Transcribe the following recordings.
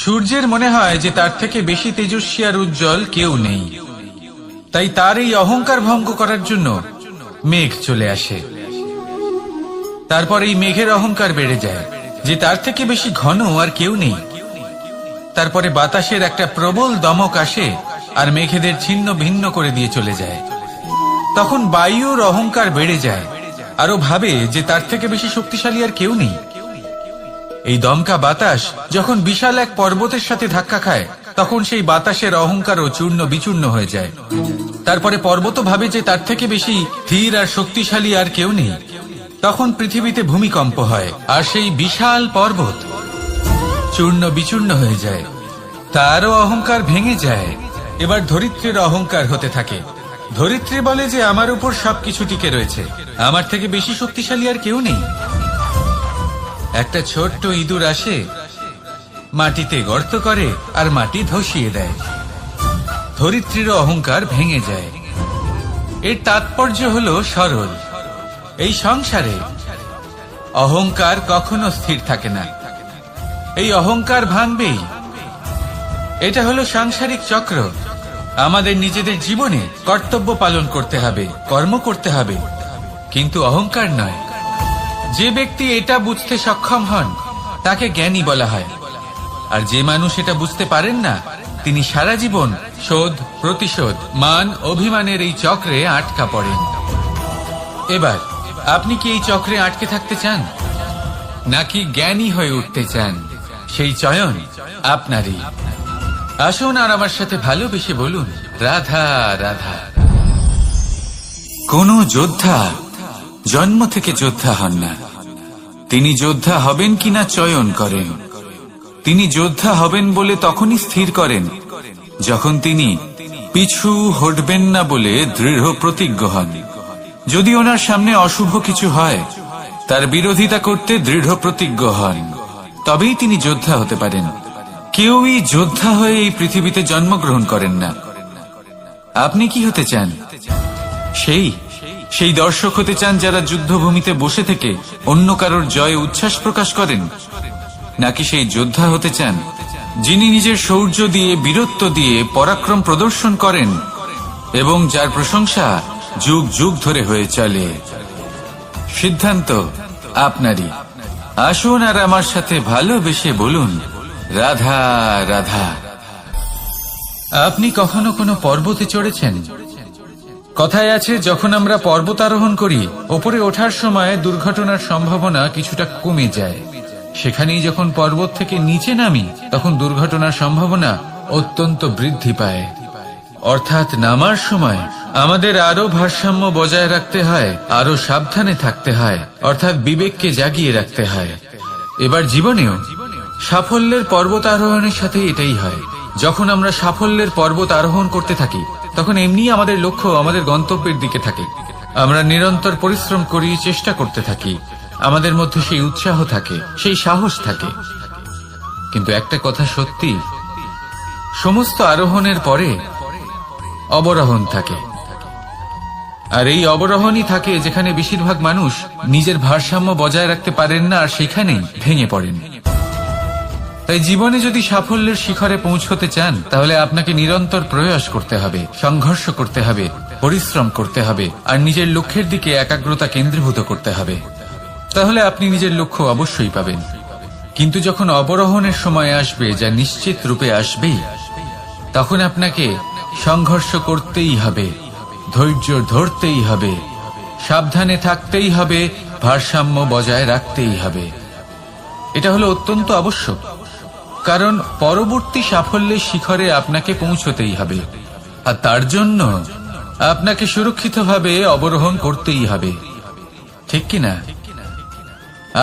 সূর্যের মনে হয় যে তার থেকে বেশি তেজস্বী আর উজ্জ্বল কেউ নেই, তাই তার এই অহংকার ভঙ্গ করার জন্য মেঘ চলে আসে। তারপর এই মেঘের অহংকার বেড়ে যায় যে তার থেকে বেশি ঘন আর কেউ নেই। তারপরে বাতাসের একটা প্রবল দমক আসে আর মেঘেদের ছিন্ন ভিন্ন করে দিয়ে চলে যায়। তখন বায়ুর অহংকার বেড়ে যায়, আরো ভাবে যে তার থেকে বেশি শক্তিশালী আর কেউ নেই। এই দমকা বাতাস যখন বিশাল এক পর্বতের সাথে ধাক্কা খায়, তখন সেই বাতাসের অহংকারও চূর্ণ বিচূর্ণ হয়ে যায়। তারপরে পর্বত ভাবে যে তার থেকে বেশি ধীর আর শক্তিশালী আর কেউ নেই। তখন পৃথিবীতে ভূমিকম্প হয় আর সেই বিশাল পর্বত চূর্ণ বিচূর্ণ হয়ে যায়, তারও অহংকার ভেঙে যায়। এবার ধরিত্রীর অহংকার হতে থাকে। ধরিত্রী বলে যে আমার উপর সবকিছু টিকে রয়েছে, আমার থেকে বেশি শক্তিশালী আর কেউ নেই। একটা ছোট্ট ইঁদুর আসে, মাটিতে গর্ত করে আর মাটি ধসিয়ে দেয়। ধরিত্রীর অহংকার ভেঙে যায়। এর তাৎপর্য হলো সরল। এই সংসারে অহংকার কখনো স্থির থাকে না, এই অহংকার ভাঙবেই। এটা হলো সাংসারিক চক্র। আমাদের নিজেদের জীবনে কর্তব্য পালন করতে হবে, কর্ম করতে হবে, কিন্তু অহংকার নয়। যে ব্যক্তি এটা বুঝতে সক্ষম হন তাকে জ্ঞানী বলা হয়, আর যে মানুষ এটা বুঝতে পারেন না তিনি সারা জীবন শোধ প্রতিশোধ মান অভিমানের এই চক্রে আটকা পড়েন। এবার আপনি কি এই চক্রে আটকে থাকতে চান, নাকি জ্ঞানী হয়ে উঠতে চান? সেই চয়ন আপনারই। আসুন আর আমার সাথে ভালোবেসে বলুন, রাধা রাধা। কোন যোদ্ধা জন্ম থেকে যোদ্ধা হন না, তিনি যোদ্ধা হবেন কিনা চয়ন করেন। তিনি যোদ্ধা হবেন বলে তখনই স্থির করেন যখন তিনি পিছু হটবেন না বলে দৃঢ় প্রতিজ্ঞ হন। যদি ওনার সামনে অশুভ কিছু হয়, তার বিরোধিতা করতে দৃঢ় প্রতিজ্ঞ হন, তবেই তিনি যোদ্ধা হতে পারেন। কেউই যোদ্ধা হয়ে এই পৃথিবীতে জন্মগ্রহণ করেন না। আপনি কি হতে চান? সেই দর্শক হতে চান যারা যুদ্ধভূমিতে বসে থেকে অন্য কারোর জয়ে উচ্ছ্বাস প্রকাশ করেন, নাকি সেই যোদ্ধা হতে চান যিনি নিজের শৌর্য দিয়ে বীরত্ব দিয়ে পরাক্রম প্রদর্শন করেন এবং যার প্রশংসা যুগ যুগ ধরে হয়ে চলে? সিদ্ধান্ত আপনারই। আসুন আর আমার সাথে ভালোবেসে বলুন, রাধা রাধা। আপনি কখনো কোনো পর্বতে চড়েছেন? কথায় আছে, যখন আমরা পর্বত আরোহণ করি, ওপরে ওঠার সময় দুর্ঘটনার সম্ভাবনা কিছুটা কমে যায়। সেখানেই যখন পর্বত থেকে নিচে নামি, তখন দুর্ঘটনার সম্ভাবনা অত্যন্ত বৃদ্ধি পায়। অর্থাৎ নামার সময় আমাদের আরো ভারসাম্য বজায় রাখতে হয়, আরো সাবধানে থাকতে হয়, অর্থাৎ বিবেককে জাগিয়ে রাখতে হয়। এবার জীবনেও সাফল্যের পর্বত আরোহণের সাথে এটাই হয়। যখন আমরা সাফল্যের পর্বত আরোহণ করতে থাকি, তখন এমনি আমাদের লক্ষ্য আমাদের গন্তব্যের দিকে থাকে। আমরা নিরন্তর পরিশ্রম করি, চেষ্টা করতে থাকি, আমাদের মধ্যে সেই উৎসাহ থাকে, সেই সাহস থাকে। কিন্তু একটা কথা সত্যি, সমস্ত আরোহণের পরে অবরোহণ থাকে। আর এই অবরোহণই থাকে যেখানে বেশিরভাগ মানুষ নিজের ভারসাম্য বজায় রাখতে পারেন না, আর সেখানেই ভেঙে পড়েন। তাই জীবনে যদি সাফল্যের শিখরে পৌঁছতে চান, তাহলে আপনাকে নিরন্তর প্রয়াস করতে হবে, সংঘর্ষ করতে হবে, পরিশ্রম করতে হবে, আর নিজের লক্ষ্যের দিকে একাগ্রতা কেন্দ্রীভূত করতে হবে। তাহলে আপনি নিজের লক্ষ্য অবশ্যই পাবেন। কিন্তু যখন অবরোহণের সময় আসবে, যা নিশ্চিত রূপে আসবেই, তখন আপনাকে সংঘর্ষ করতেই হবে, ধৈর্য ধরতেই হবে, সাবধানে থাকতেই হবে, ভারসাম্য বজায় রাখতেই হবে। এটা হলো অত্যন্ত আবশ্যক, কারণ পরবর্তী সাফল্যের শিখরে আপনাকে পৌঁছতেই হবে, আর তার জন্য আপনাকে সুরক্ষিতভাবে অবরোহণ করতেই হবে। ঠিক কিনা?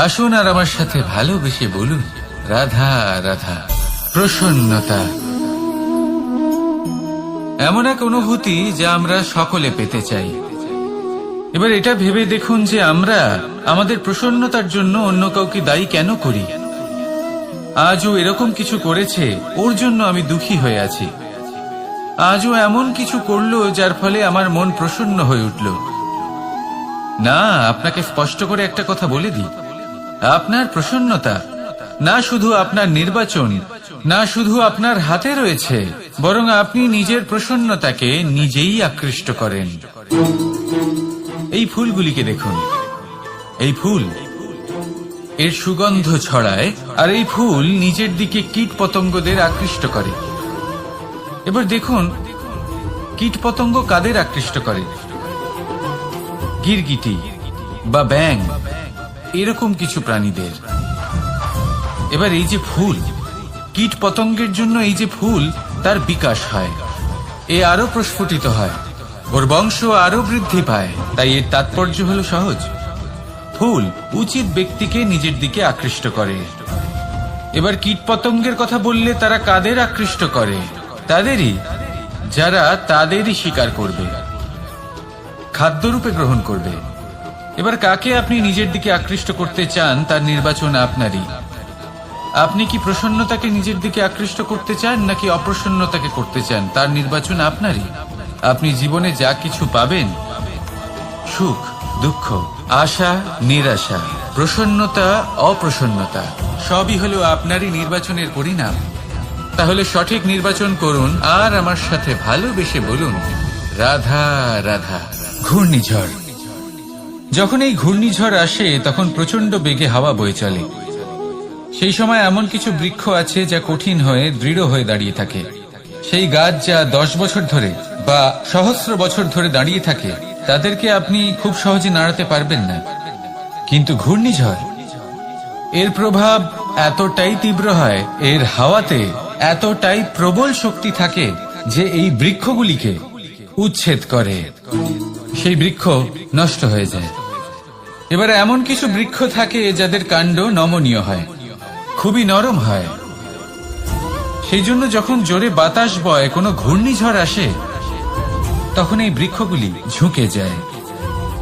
আসুন আর আমার সাথে ভালোবেসে বলুন, রাধা রাধা। প্রসন্নতা এমন এক অনুভূতি যা আমরা সকলে পেতে চাই। এবার এটা ভেবে দেখুন যে আমরা আমাদের প্রসন্নতার জন্য অন্য কাউকে দায়ী কেন করি। আজও এরকম কিছু করেছে, ওর জন্য আমি দুঃখী হয়ে আছি। আজও এমন কিছু করলো যার ফলে আমার মন প্রসন্ন হয়ে উঠল। না, আপনাকে স্পষ্ট করে একটা কথা বলে দিই, আপনার প্রসন্নতা না শুধু আপনার নির্বাচন না শুধু আপনার হাতে রয়েছে, বরং আপনি নিজের প্রসন্নতাকে নিজেই আকৃষ্ট করেন। এই ফুলগুলিকে দেখুন, এই ফুল এর সুগন্ধ ছড়ায়, আর এই ফুল নিজের দিকে কীট পতঙ্গদের আকৃষ্ট করে। এবার দেখুন কীট পতঙ্গ কাদের আকৃষ্ট করে? গিরগিটি বা ব্যাঙ, এরকম কিছু প্রাণীদের। এবার এই যে ফুল, কীট পতঙ্গের জন্য এই যে ফুল, তার বিকাশ হয়, এ আরো প্রস্ফুটিত হয়, ওর বংশ আরো বৃদ্ধি পায়। তাই এর তাৎপর্য হলো সহজ, ফুল উচিত ব্যক্তিকে নিজের দিকে আকৃষ্ট করে। এবার কীট পতঙ্গের কথা বললে তারা কাদের আকৃষ্ট করে? তাদেরই যারা তাদেরই শিকার করবে, খাদ্যরূপে গ্রহণ করবে। এবার কাকে আপনি নিজের দিকে আকৃষ্ট করতে চান তার নির্বাচন আপনারই। আপনি কি প্রসন্নতাকে নিজের দিকে আকৃষ্ট করতে চান নাকি অপ্রসন্নতাকে করতে চান তার নির্বাচন আপনারই। আপনি জীবনে যা কিছু পাবেন, সুখ দুঃখ, আশা নিরাশা, প্রসন্নতা অপ্রসন্নতা, সবই হলো আপনারই নির্বাচনের পরিণাম। তাহলে সঠিক নির্বাচন করুন আর আমার সাথে ভালোবেসে বলুন, রাধা রাধা। ঘূর্ণিঝড়, যখন এই ঘূর্ণিঝড় আসে তখন প্রচন্ড বেগে হাওয়া বয়ে চলে। সেই সময় এমন কিছু বৃক্ষ আছে যা কঠিন হয়ে দৃঢ় হয়ে দাঁড়িয়ে থাকে। সেই গাছ যা 10 বছর ধরে বা সহস্র বছর ধরে দাঁড়িয়ে থাকে, তাদেরকে আপনি খুব সহজে নাড়াতে পারবেন না। কিন্তু ঘূর্ণিঝড়, এর প্রভাব এতটাই তীব্র হয়, এর হাওয়াতে এতটাই প্রবল শক্তি থাকে যে এই বৃক্ষগুলিকে উচ্ছেদ করে, সেই বৃক্ষ নষ্ট হয়ে যায়। এবার এমন কিছু বৃক্ষ থাকে যাদের কাণ্ড নমনীয় হয়, খুবই নরম হয়। সেই জন্য যখন জোরে বাতাস বয়, কোনো ঘূর্ণিঝড় আসে, তখন এই বৃক্ষগুলি ঝুঁকে যায়।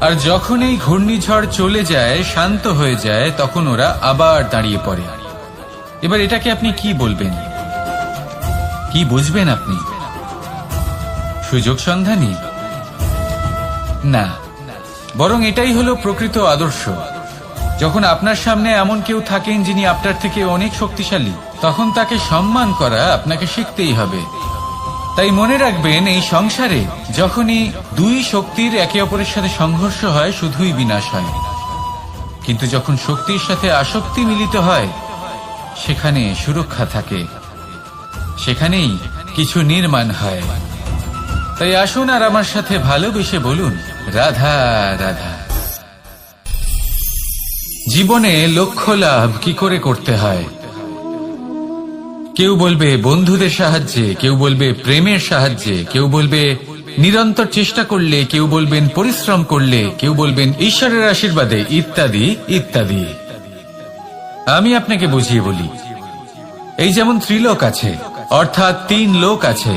আর যখন এই ঘূর্ণিঝড় চলে যায়, শান্ত হয়ে যায়, তখন ওরা আবার দাঁড়িয়ে পড়ে। এবার এটাকে আপনি কি বলবেন, কি বুঝবেন আপনি? সুযোগ সন্ধানী? না, বরং এটাই হলো প্রকৃত আদর্শ। যখন আপনার সামনে এমন কেউ থাকেন যিনি আপনার থেকে অনেক শক্তিশালী, তখন তাকে সম্মান করা আপনাকে শিখতেই হবে। তাই মনে রাখবেন, এই সংসারে যখনই দুই শক্তির একে অপরের সাথে সংঘর্ষ হয়, শুধুই বিনাশ হয়। কিন্তু যখন শক্তির সাথে আসক্তি মিলিত হয়, সেখানে সুরক্ষা থাকে, সেখানেই কিছু নির্মাণ হয়। তাই আসুন আর আমার সাথে ভালোবেসে বলুন, রাধা রাধা। জীবনে লক্ষ্য লাভ কি করে করতে হয়? কেউ বলবে বন্ধুদের সাহায্যে, কেউ বলবে প্রেমের সাহায্যে, কেউ বলবে নিরন্তর চেষ্টা করলে, কেউ বলবেন পরিশ্রম করলে, কেউ বলবেন ঈশ্বরের আশীর্বাদে, ইত্যাদি ইত্যাদি। আমি আপনাকে বুঝিয়ে বলি, এই যেমন ত্রিলোক আছে, অর্থাৎ 3 লোক আছে,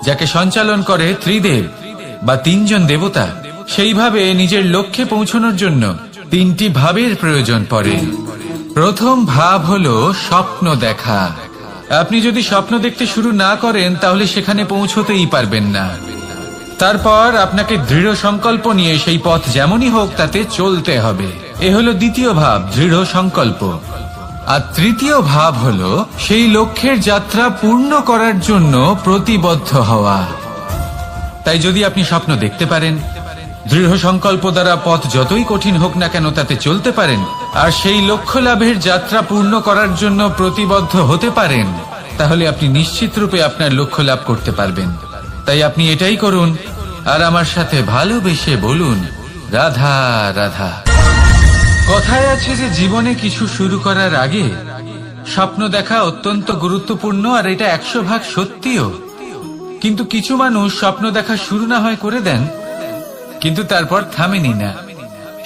যাকে সঞ্চালন করে ত্রিদেব বা 3 জন দেবতা। সেইভাবে নিজের লক্ষ্যে পৌঁছানোর জন্য 3টি ভাবের প্রয়োজন পড়ে। প্রথম ভাব হলো স্বপ্ন দেখা। আপনি যদি স্বপ্ন দেখতে শুরু না করেন, তাহলে সেখানে পৌঁছতেই পারবেন না। তারপর আপনাকে দৃঢ় সংকল্প নিয়ে সেই পথ যেমনই হোক তাতে চলতে হবে। এ হলো দ্বিতীয় ভাব, দৃঢ় সংকল্প। আর তৃতীয় ভাব হলো সেই লক্ষ্যের যাত্রা পূর্ণ করার জন্য প্রতিবদ্ধ হওয়া। তাই যদি আপনি স্বপ্ন দেখতে পারেন, দৃঢ় সংকল্প দ্বারা পথ যতই কঠিন হোক না কেন তাতে চলতে পারেন, আর সেই লক্ষ্য লাভের যাত্রা পূর্ণ করার জন্য প্রতিবদ্ধ হতে পারেন, তাহলে আপনি নিশ্চিত রূপে আপনার লক্ষ্য লাভ করতে পারবেন। তাই আপনি এটাই করুন আর আমার সাথে ভালোবেসে বলুন, রাধা রাধা। কথায় আছে যে জীবনে কিছু শুরু করার আগে স্বপ্ন দেখা অত্যন্ত গুরুত্বপূর্ণ, আর এটা 100% সত্যিও। কিন্তু কিছু মানুষ স্বপ্ন দেখা শুরু না হয় করে দেন, কিন্তু তারপর থামেনি না।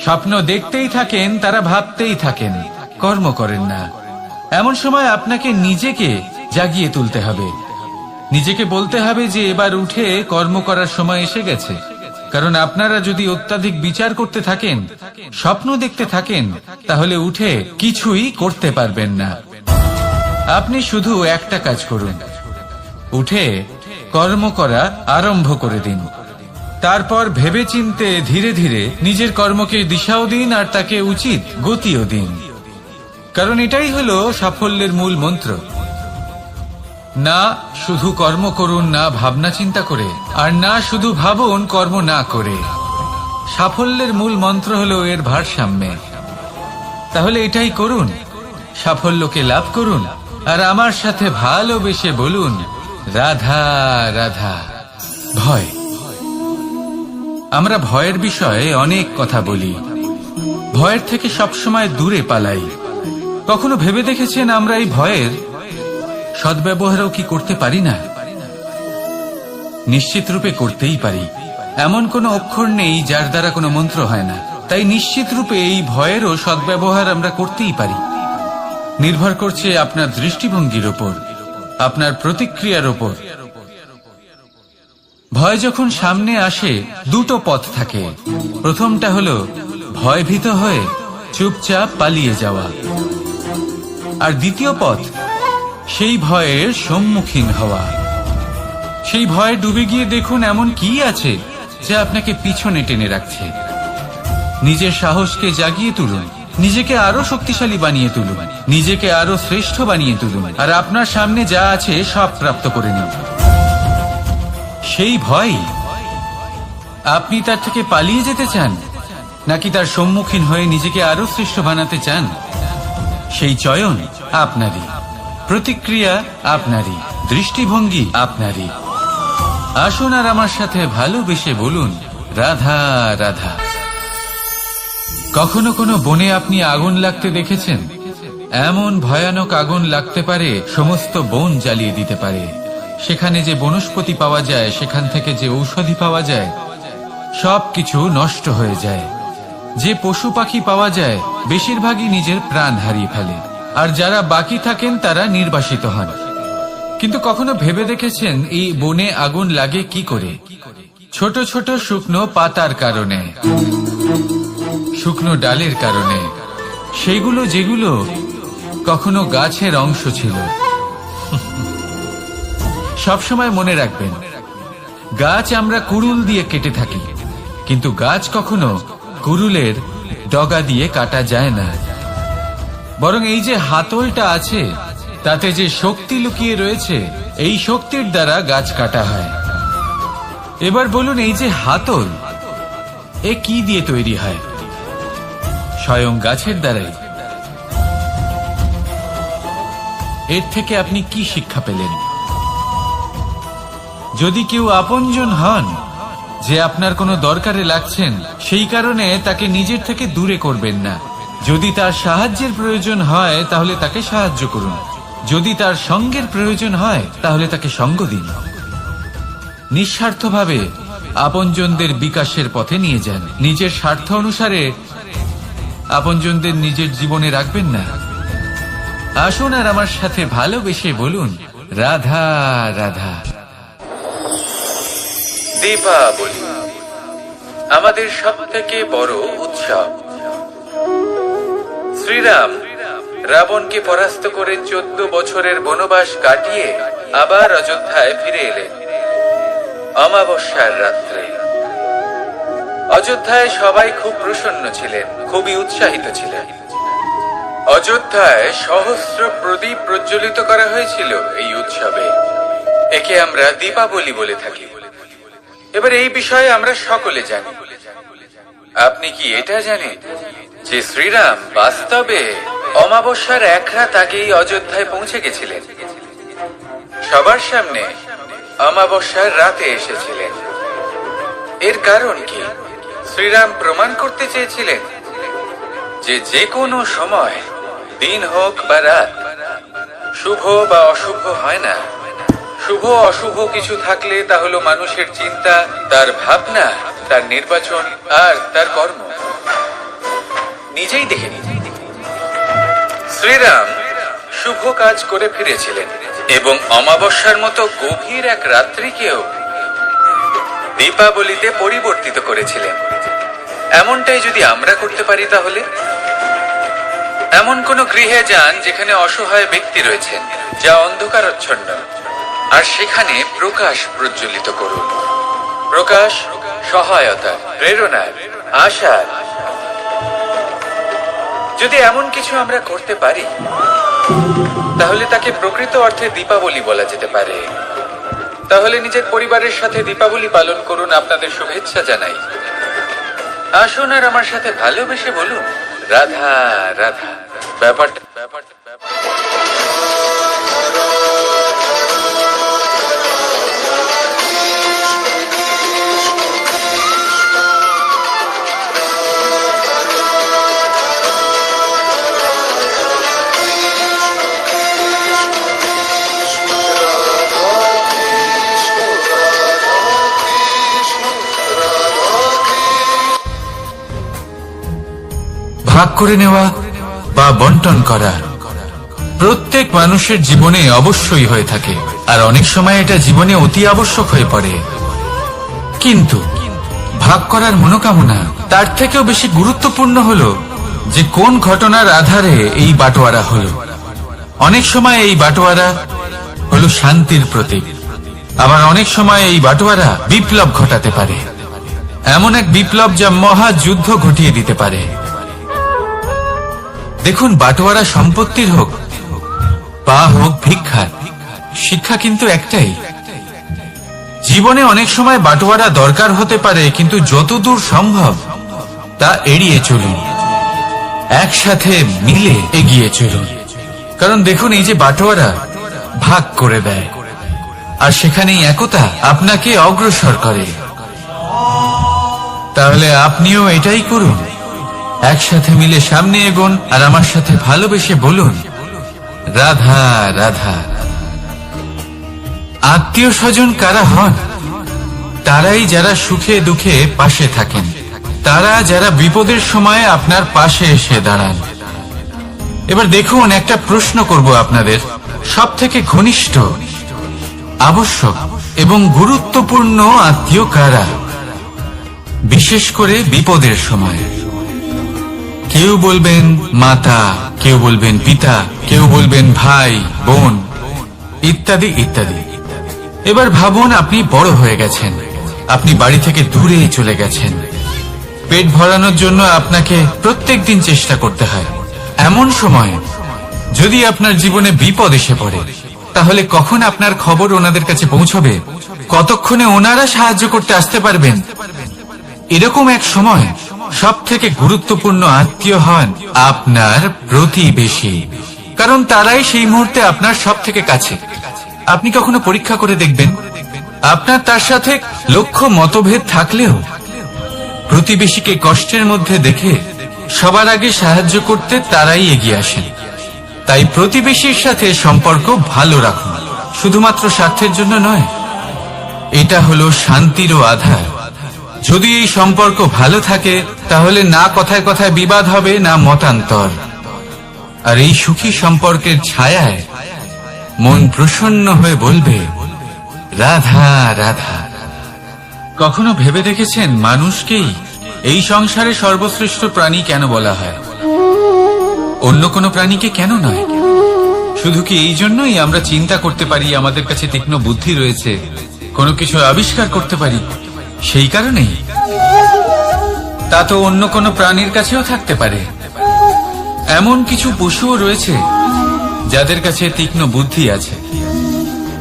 স্বপ্ন দেখতেই থাকেন, তারা ভাবতেই থাকেন, কর্ম করেন না। এমন সময় আপনাকে নিজেকে জাগিয়ে তুলতে হবে, নিজেকে বলতে হবে যে এবার উঠে কর্ম করার সময় এসে গেছে। কারণ আপনারা যদি অত্যাধিক বিচার করতে থাকেন, স্বপ্ন দেখতে থাকেন, তাহলে উঠে কিছুই করতে পারবেন না। আপনি শুধু একটা কাজ করুন, উঠে কর্ম করা আরম্ভ করে দিন। তারপর ভেবেচিন্তে ধীরে ধীরে নিজের কর্মকে দিশাও দিন আর তাকে উচিত গতিও দিন। কারণ এটাই হলো সাফল্যের মূল মন্ত্র। না শুধু কর্ম করুন না ভাবনা চিন্তা করে, আর না শুধু ভাবুন কর্ম না করে। সাফল্যের মূল মন্ত্র হলো এর ভারসাম্য। তাহলে এটাই করুন, সাফল্যকে লাভ করুন, আর আমার সাথে ভালোবেসে বলুন রাধা রাধা। ভয়, আমরা ভয়ের বিষয়ে অনেক কথা বলি, ভয়ের থেকে সবসময় দূরে পালাই। কখনো ভেবে দেখেছেন আমরা এই ভয়ের সদ্ব্যবহারও কি করতে পারি না? নিশ্চিত রূপে করতেই পারি। এমন কোনো অক্ষর নেই যার দ্বারা কোনো মন্ত্র হয় না। তাই নিশ্চিত রূপে এই ভয়েরও সদ্ব্যবহার আমরা করতেই পারি। নির্ভর করছে আপনার দৃষ্টিভঙ্গির ওপর, আপনার প্রতিক্রিয়ার ওপর। ভয় যখন সামনে আসে দুটো পথ থাকে। প্রথমটা হলো ভয়ভীত হয়ে চুপচাপ পালিয়ে যাওয়া, আর দ্বিতীয় পথ সেই ভয়ের সম্মুখীন হওয়া। সেই ভয়ে ডুবে গিয়ে দেখুন এমন কি আছে যা আপনাকে পিছনে টেনে রাখছে। নিজের সাহসকে জাগিয়ে তুলুন, নিজেকে আরো শক্তিশালী বানিয়ে তুলুন, নিজেকে আরো শ্রেষ্ঠ বানিয়ে তুলুন, আর আপনার সামনে যা আছে সব প্রাপ্ত করে নিন। সেই ভয়, আপনি তার থেকে পালিয়ে যেতে চান নাকি তার সম্মুখীন হয়ে নিজেকে আরো শ্রেষ্ঠ বানাতে চান? সেই চয়ন আপনারই, প্রতিক্রিয়া আপনারই, দৃষ্টিভঙ্গি আপনারই। আসুন আর আমার সাথে ভালোবেসে বলুন রাধা রাধা। কখনো কোনো বনে আপনি আগুন লাগতে দেখেছেন? এমন ভয়ানক আগুন লাগতে পারে সমস্ত বন জ্বালিয়ে দিতে পারে। সেখানে যে বনস্পতি পাওয়া যায়, সেখান থেকে যে ঔষধি পাওয়া যায়, সবকিছু নষ্ট হয়ে যায়। যে পশু পাখি পাওয়া যায় বেশিরভাগই নিজের প্রাণ হারিয়ে ফেলে, আর যারা বাকি থাকেন তারা নির্বাসিত হন। কিন্তু কখনো ভেবে দেখেছেন এই বনে আগুন লাগে কি করে? ছোট ছোট শুকনো পাতার কারণে, শুকনো ডালের কারণে, সেগুলো যেগুলো কখনো গাছের অংশ ছিল। সবসময় মনে রাখবেন, গাছ আমরা কুড়ুল দিয়ে কেটে থাকি, কিন্তু গাছ কখনো কুড়ুলের ডগা দিয়ে কাটা যায় না। বরং এই যে হাতলটা আছে, তাতে যে শক্তি লুকিয়ে রয়েছে, এই শক্তির দ্বারা গাছ কাটা হয়। এবার বলুন, এই যে হাতল, এ কি দিয়ে তৈরি হয়? স্বয়ং গাছের দ্বারাই। এর থেকে আপনি কি শিক্ষা পেলেন? যদি কেউ আপনজন হন, যে আপনার কোনো দরকারে লাগছেন, সেই কারণে তাকে নিজের থেকে দূরে করবেন না। যদি তার সাহায্যের প্রয়োজন হয় তাহলে তাকে সাহায্য করুন, যদি তার সঙ্গের প্রয়োজন হয় তাহলে তাকে সঙ্গ দিন। নিঃস্বার্থভাবে আপনজনদের বিকাশের পথে নিয়ে যান। নিজের স্বার্থ অনুসারে আপনজনদের নিজের জীবনে রাখবেন না। আসুন আর আমার সাথে ভালোবেসে বলুন রাধা রাধা। দীপাবলি আমাদের সবথেকে বড় উৎসব। শ্রীরাম রাবণকে পরাস্ত করে 14 বছরের বনবাস কাটিয়ে আবার অযোধ্যায় ফিরে এলেন অমাবস্যার রাত্রে। অযোধ্যায় সবাই খুব প্রসন্ন ছিলেন, খুবই উৎসাহিত ছিলেন। অযোধ্যায় সহস্র প্রদীপ প্রজ্বলিত করা হয়েছিল এই উৎসবে। একে আমরা দীপাবলি বলে থাকি। এবার এই বিষয়ে আমরা সকলে জানি। আপনি কি এটা জানেন যে শ্রীরাম বাস্তবে অমাবস্যার এক রাত আগেই অযোধ্যায় পৌঁছে গেছিলেন? সবার সামনে অমাবস্যার রাতে এসেছিলেন। এর কারণ কি? শ্রীরাম প্রমাণ করতে চেয়েছিলেন যে যে কোনো সময়, দিন হোক বা রাত, শুভ বা অশুভ হয় না। শুভ অশুভ কিছু থাকলে তা হলো মানুষের চিন্তা, তার ভাবনা, তার নির্বাচন আর তার কর্ম। নিজেই দেখে নিন, শ্রীরাম শুভ কাজ করে ফিরেছিলেন এবং অমাবস্যার মতো গভীর এক রাত্রিকেও দীপাবলিতে পরিবর্তিত করেছিলেন। এমনটাই যদি আমরা করতে পারি, তাহলে এমন কোন গৃহে যান যেখানে অসহায় ব্যক্তি রয়েছেন, যা অন্ধকারাচ্ছন্ন, আর সেখানে প্রকাশ প্রজ্বলিত করুন। প্রকাশ সহায়তা, প্রেরণার, আশার। যদি এমন কিছু আমরা করতে পারি, তাহলে তাকে প্রকৃত অর্থে দীপাবলি বলা যেতে পারে। তাহলে নিজের পরিবারের সাথে দীপাবলি পালন করুন। আপনাদের শুভেচ্ছা জানাই। আসুন আর আমার সাথে ভালোবেসে বলুন, রাধা রাধা। ব্যাপারটা ভাগ করে নেওয়া বা বন্টন করা প্রত্যেক মানুষের জীবনে অবশ্যই হয়ে থাকে, আর অনেক সময় এটা জীবনে অতি আবশ্যক হয়ে পড়ে। কিন্তু ভাগ করার মনোকামনা তার থেকেও বেশি গুরুত্বপূর্ণ হলো যে কোন ঘটনার আধারে এই বাটোয়ারা হলো। অনেক সময় এই বাটোয়ারা হলো শান্তির প্রতীক, আবার অনেক সময় এই বাটোয়ারা বিপ্লব ঘটাতে পারে, এমন এক বিপ্লব যা মহাযুদ্ধ ঘটিয়ে দিতে পারে। দেখুন, বাটোয়ারা সম্পত্তির হোক বা হোক ভিক্ষার, শিক্ষা কিন্তু একটাই। জীবনে অনেক সময় বাটোয়ারা দরকার হতে পারে, কিন্তু যতদূর সম্ভব তা এড়িয়ে চলুন, একসাথে মিলে এগিয়ে চলুন। কারণ দেখুন, এই যে বাটোয়ারা ভাগ করে দেয়, আর সেখানেই একতা আপনাকে অগ্রসর করে। তাহলে আপনিও এটাই করুন, একসাথে মিলে সামনে এগোন আর আমার সাথে ভালোবেসে বলুন, রাধা রাধা। আত্মীয় স্বজন কারা হন? তারাই যারা সুখে দুঃখে পাশে থাকেন, তারা যারা বিপদের সময় আপনার পাশে এসে দাঁড়ান। এবার দেখুন, একটা প্রশ্ন করব আপনাদের, সব থেকে ঘনিষ্ঠ, আবশ্যক এবং গুরুত্বপূর্ণ আত্মীয় কারা, বিশেষ করে বিপদের সময়? কেউ বলবেন মাতা, কেউ বলবেন পিতা, কেউ বলবেন ভাই বোন, ইত্যাদি ইত্যাদি। এবার ভাবুন, আপনি বড় হয়ে গেছেন, আপনি বাড়ি থেকে দূরে চলে গেছেন, পেট ভরানোর জন্য আপনাকে প্রত্যেক দিন চেষ্টা করতে হয়। এমন সময় যদি আপনার জীবনে বিপদ এসে পড়ে, তাহলে কখন আপনার খবর ওনাদের কাছে পৌঁছবে? কতক্ষণে ওনারা সাহায্য করতে আসতে পারবেন? এরকম এক সময় সব থেকে গুরুত্বপূর্ণ আত্মীয় হন আপনার প্রতিবেশী, কারণ তারাই সেই মুহূর্তে আপনার সব থেকে কাছে। আপনি কখনো পরীক্ষা করে দেখবেন, আপনার তার সাথে লক্ষ্য মতভেদ থাকলেও প্রতিবেশীকে কষ্টের মধ্যে দেখে সবার আগে সাহায্য করতে তারাই এগিয়ে আসেন। তাই প্রতিবেশীর সাথে সম্পর্ক ভালো রাখুন, শুধুমাত্র স্বার্থের জন্য নয়। এটা হলো শান্তিরও আধার। যদি এই সম্পর্ক ভালো থাকে, তাহলে না কথায় কথায় বিবাদ হবে, না মতান্তর। আর এই সুখী সম্পর্কের ছায়ায় মন প্রসন্ন হয়ে বলবে, রাধা রাধা। কখনো ভেবে দেখেছেন, মানুষকেই এই সংসারে সর্বশ্রেষ্ঠ প্রাণী কেন বলা হয়? অন্য কোনো প্রাণীকে কেন নয়? শুধু কি এই জন্যই আমরা চিন্তা করতে পারি, আমাদের কাছে তীক্ষ্ণ বুদ্ধি রয়েছে, কোনো কিছু আবিষ্কার করতে পারি, সেই কারণেই? তা তো অন্য কোনো প্রাণীর কাছেও থাকতে পারে। এমন কিছু পশুও রয়েছে যাদের কাছে তীক্ষ্ণ বুদ্ধি আছে।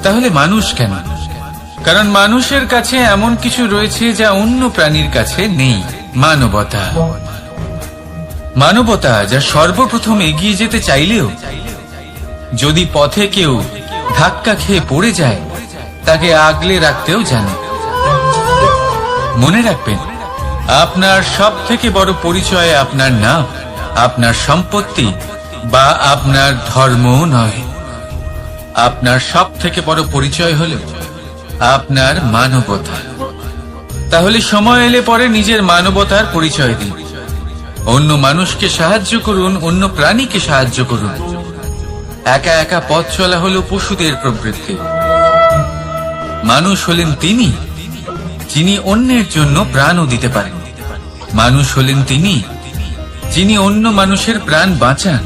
তাহলে মানুষ কেন? কারণ মানুষের কাছে এমন কিছু রয়েছে যা অন্য প্রাণীর কাছে নেই, মানবতা। মানবতা যা সর্বপ্রথম এগিয়ে যেতে চাইলেও যদি পথে কেউ ধাক্কা খেয়ে পড়ে যায়, তাকে আগলে রাখতেও জানে। মনে রাখবেন, আপনার সব থেকে বড় পরিচয় আপনার নাম, আপনার সম্পত্তি বা আপনার ধর্ম নয়। আপনার সব থেকে বড় পরিচয় হল আপনার মানবতা। তাহলে সময় এলে পরে নিজের মানবতার পরিচয় দিন, অন্য মানুষকে সাহায্য করুন, অন্য প্রাণীকে সাহায্য করুন। একা একা পথ চলা হলো পশুদের প্রবৃত্তি। মানুষ হলেন তিনি যিনি অন্যের জন্য প্রাণও দিতে পারেন। মানুষ হলেন তিনি যিনি অন্য মানুষের প্রাণ বাঁচান।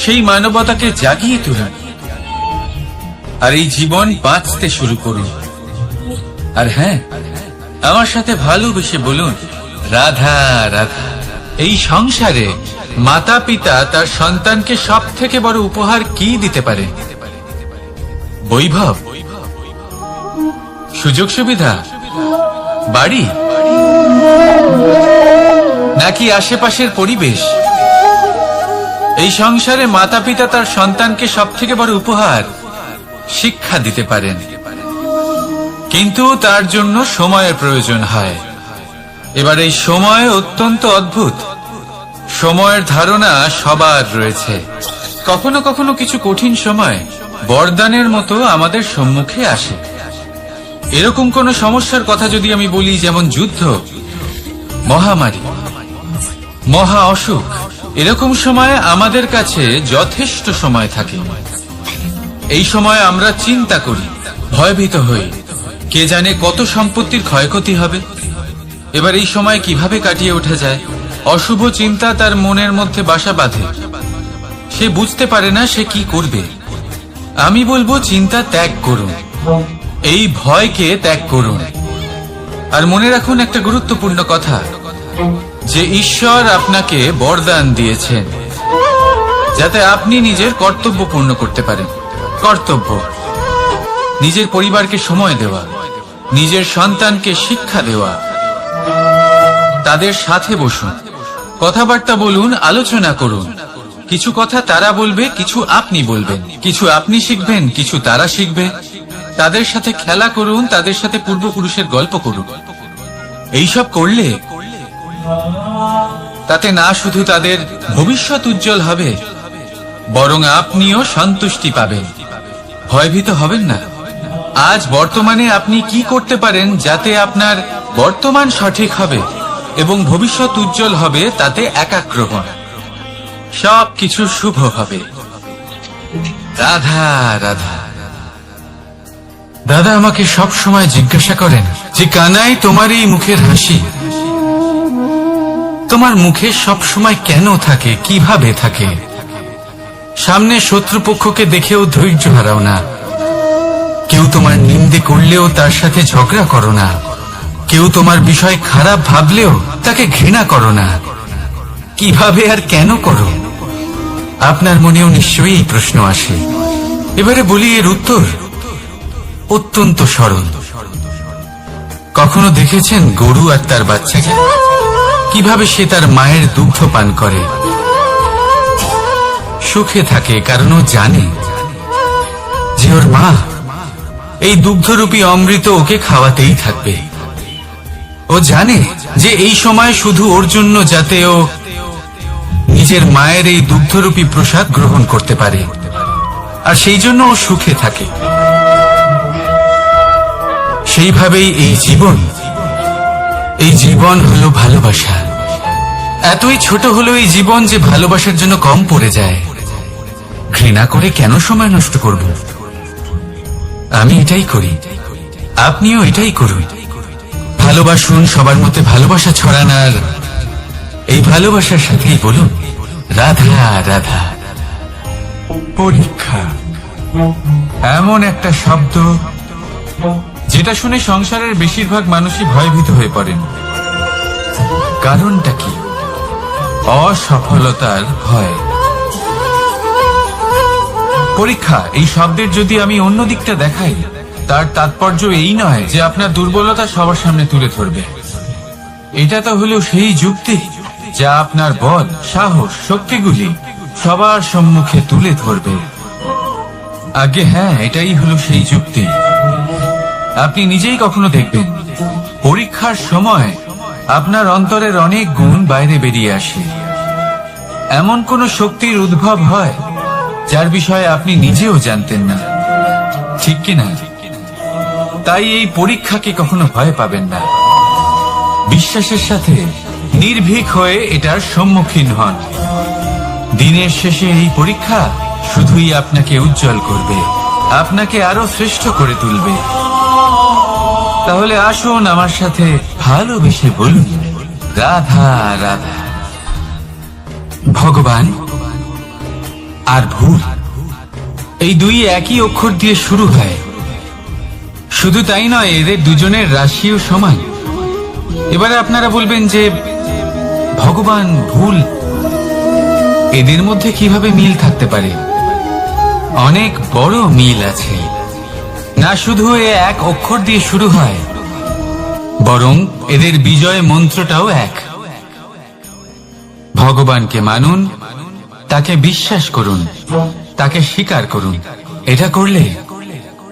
সেই মানবতাকে জাগিয়ে তুলুন আর এই জীবন বাঁচতে শুরু করুন। আর হ্যাঁ, আমার সাথে ভালোবেসে বলুন, রাধা রাধা। এই সংসারে মাতা পিতা তার সন্তানকে সব থেকে বড় উপহার কি দিতে পারে? বৈভব, সুযোগ সুবিধা, বাড়ি, নাকি আশেপাশের পরিবেশ? এই সংসারে মাতা পিতা তার সন্তানকে সব থেকে বড় উপহার শিক্ষা দিতে পারেন, কিন্তু তার জন্য সময়ের প্রয়োজন হয়। এবার এই সময় অত্যন্ত অদ্ভুত। সময়ের ধারণা সবার রয়েছে। কখনো কখনো কিছু কঠিন সময় বরদানের মতো আমাদের সম্মুখে আসে। এরকম কোন সমস্যার কথা যদি আমি বলি, যেমন যুদ্ধ, মহামারী, মহা অসুখ, এরকম সময় আমাদের কাছে যথেষ্ট সময় থাকে। এই সময় আমরা চিন্তা করি, ভয়ভীত হই, কে জানে কত সম্পত্তির ক্ষয়ক্ষতি হবে। এবার এই সময় কিভাবে কাটিয়ে ওঠা যায়? অশুভ চিন্তা তার মনের মধ্যে বাসা বাঁধে। সে বুঝতে পারে না সে কি করবে। আমি বলবো, চিন্তা ত্যাগ করুন, এই ভয়কে ত্যাগ করুন। আর মনে রাখুন একটা গুরুত্বপূর্ণ কথা, যে ঈশ্বর আপনাকে বরদান দিয়েছেন যাতে আপনি নিজের কর্তব্য পূর্ণ করতে পারেন। কর্তব্য, নিজের পরিবারকে সময় দেওয়া, নিজের সন্তানকে শিক্ষা দেওয়া, তাদের সাথে বসুন, কথাবার্তা বলুন, আলোচনা করুন। কিছু কথা তারা বলবে, কিছু আপনি বলবেন, কিছু আপনি শিখবেন, কিছু তারা শিখবে। তাদের সাথে খেলা করুন, তাদের সাথে পূর্বপুরুষের গল্প করুন। এইসব করলে তাতে না শুধু তাদের ভবিষ্যৎ উজ্জ্বল হবে, বরং আপনিও সন্তুষ্টি পাবেন। ভয়ভীত হবেন না। আজ বর্তমানে আপনি কি করতে পারেন যাতে আপনার বর্তমান সঠিক হবে এবং ভবিষ্যৎ উজ্জ্বল হবে, তাতে একাগ্র হন। সবকিছু শুভ হবে। রাধা রাধা। দাদা আমাকে সব সময় জিজ্ঞাসা করেন যে, কানাই, তোমার এই মুখের হাসি, তোমার মুখে সব সময় কেন থাকে, কিভাবে থাকে? সামনে শত্রুপক্ষকে দেখেও ধৈর্য হারাও না। কেউ তোমার নিন্দে করলেও তার সাথে ঝগড়া করো না। কেউ তোমার বিষয় খারাপ ভাবলেও তাকে ঘৃণা করো না। কিভাবে আর কেন করো? আপনার মনেও নিশ্চয়ই এই প্রশ্ন আসে। এবারে বলি, এর উত্তর অত্যন্ত সরল। কখনো দেখেছেন গরু আর তার বাচ্চাকে কিভাবে সে তার মায়ের দুগ্ধ পান করে? সুখে থাকে, কারণ ও জানে যে ওর মা এই দুগ্ধরূপী অমৃত ওকে খাওয়াতেই থাকবে। ও জানে যে এই সময় শুধু ওর জন্য, যাতে ও নিজের মায়ের এই দুগ্ধরূপী প্রসাদ গ্রহণ করতে পারে, আর সেই জন্য ও সুখে থাকে। সেইভাবেই এই জীবন হলো ভালোবাসা। এতই ছোট হলো এই জীবন যে ভালোবাসার জন্য কম পড়ে যায়। ঘৃণা করে কেন সময় নষ্ট করব? আমি এটাই করি, আপনিও এটাই করুন। ভালোবাসুন, সবার মধ্যে ভালোবাসা ছড়ান, আর এই ভালোবাসার সাথেই বলুন রাধা রাধা। পরীক্ষা এমন একটা শব্দ যেটা শুনে সংসারের বেশিরভাগ মানুষই ভয়ভীত হয়ে পড়েন। কারণটা কি? অসফলতার ভয়। পরীক্ষা এই শব্দের যদি আমি অন্য দিকটা দেখাই, তার তাৎপর্য এই নয় যে আপনার দুর্বলতা সবার সামনে তুলে ধরবে। এটা তো হলো সেই যুক্তি যা আপনার বল, সাহস, শক্তিগুলি সবার সম্মুখে তুলে ধরবে। আগে হ্যাঁ, এটাই হলো সেই যুক্তি। আপনি নিজেই কখনো দেখবেন পরীক্ষার সময় আপনার অন্তরের অনেক গুণ বাইরে বেরিয়ে আসে। এমন কোন শক্তির উদ্ভব হয় যার বিষয়ে আপনি নিজেও জানতেন না, ঠিক কিনা? তাই এই পরীক্ষাকে কখনো ভয় পাবেন না। বিশ্বাসের সাথে নির্ভীক হয়ে এটার সম্মুখীন হন। দিনের শেষে এই পরীক্ষা শুধুই আপনাকে উজ্জ্বল করবে, আপনাকে আরো শ্রেষ্ঠ করে তুলবে। তাহলে আসুন আমার সাথে ভালোবেসে বলুন রাধা রাধা। ভগবান আর ভুল, এই দুই একই অক্ষর দিয়ে শুরু হয়। শুধু তাই নয়, এদের দুজনের রাশিও সমান। এবারে আপনারা বলবেন যে ভগবান, ভুল, এদের মধ্যে কিভাবে মিল থাকতে পারে? অনেক বড় মিল আছে। না শুধু এ এক অক্ষর দিয়ে শুরু হয়, বরং এদের বিজয় মন্ত্রটাও এক। ভগবানকে মানুন, তাকে বিশ্বাস করুন, তাকে স্বীকার করুন। এটা করলে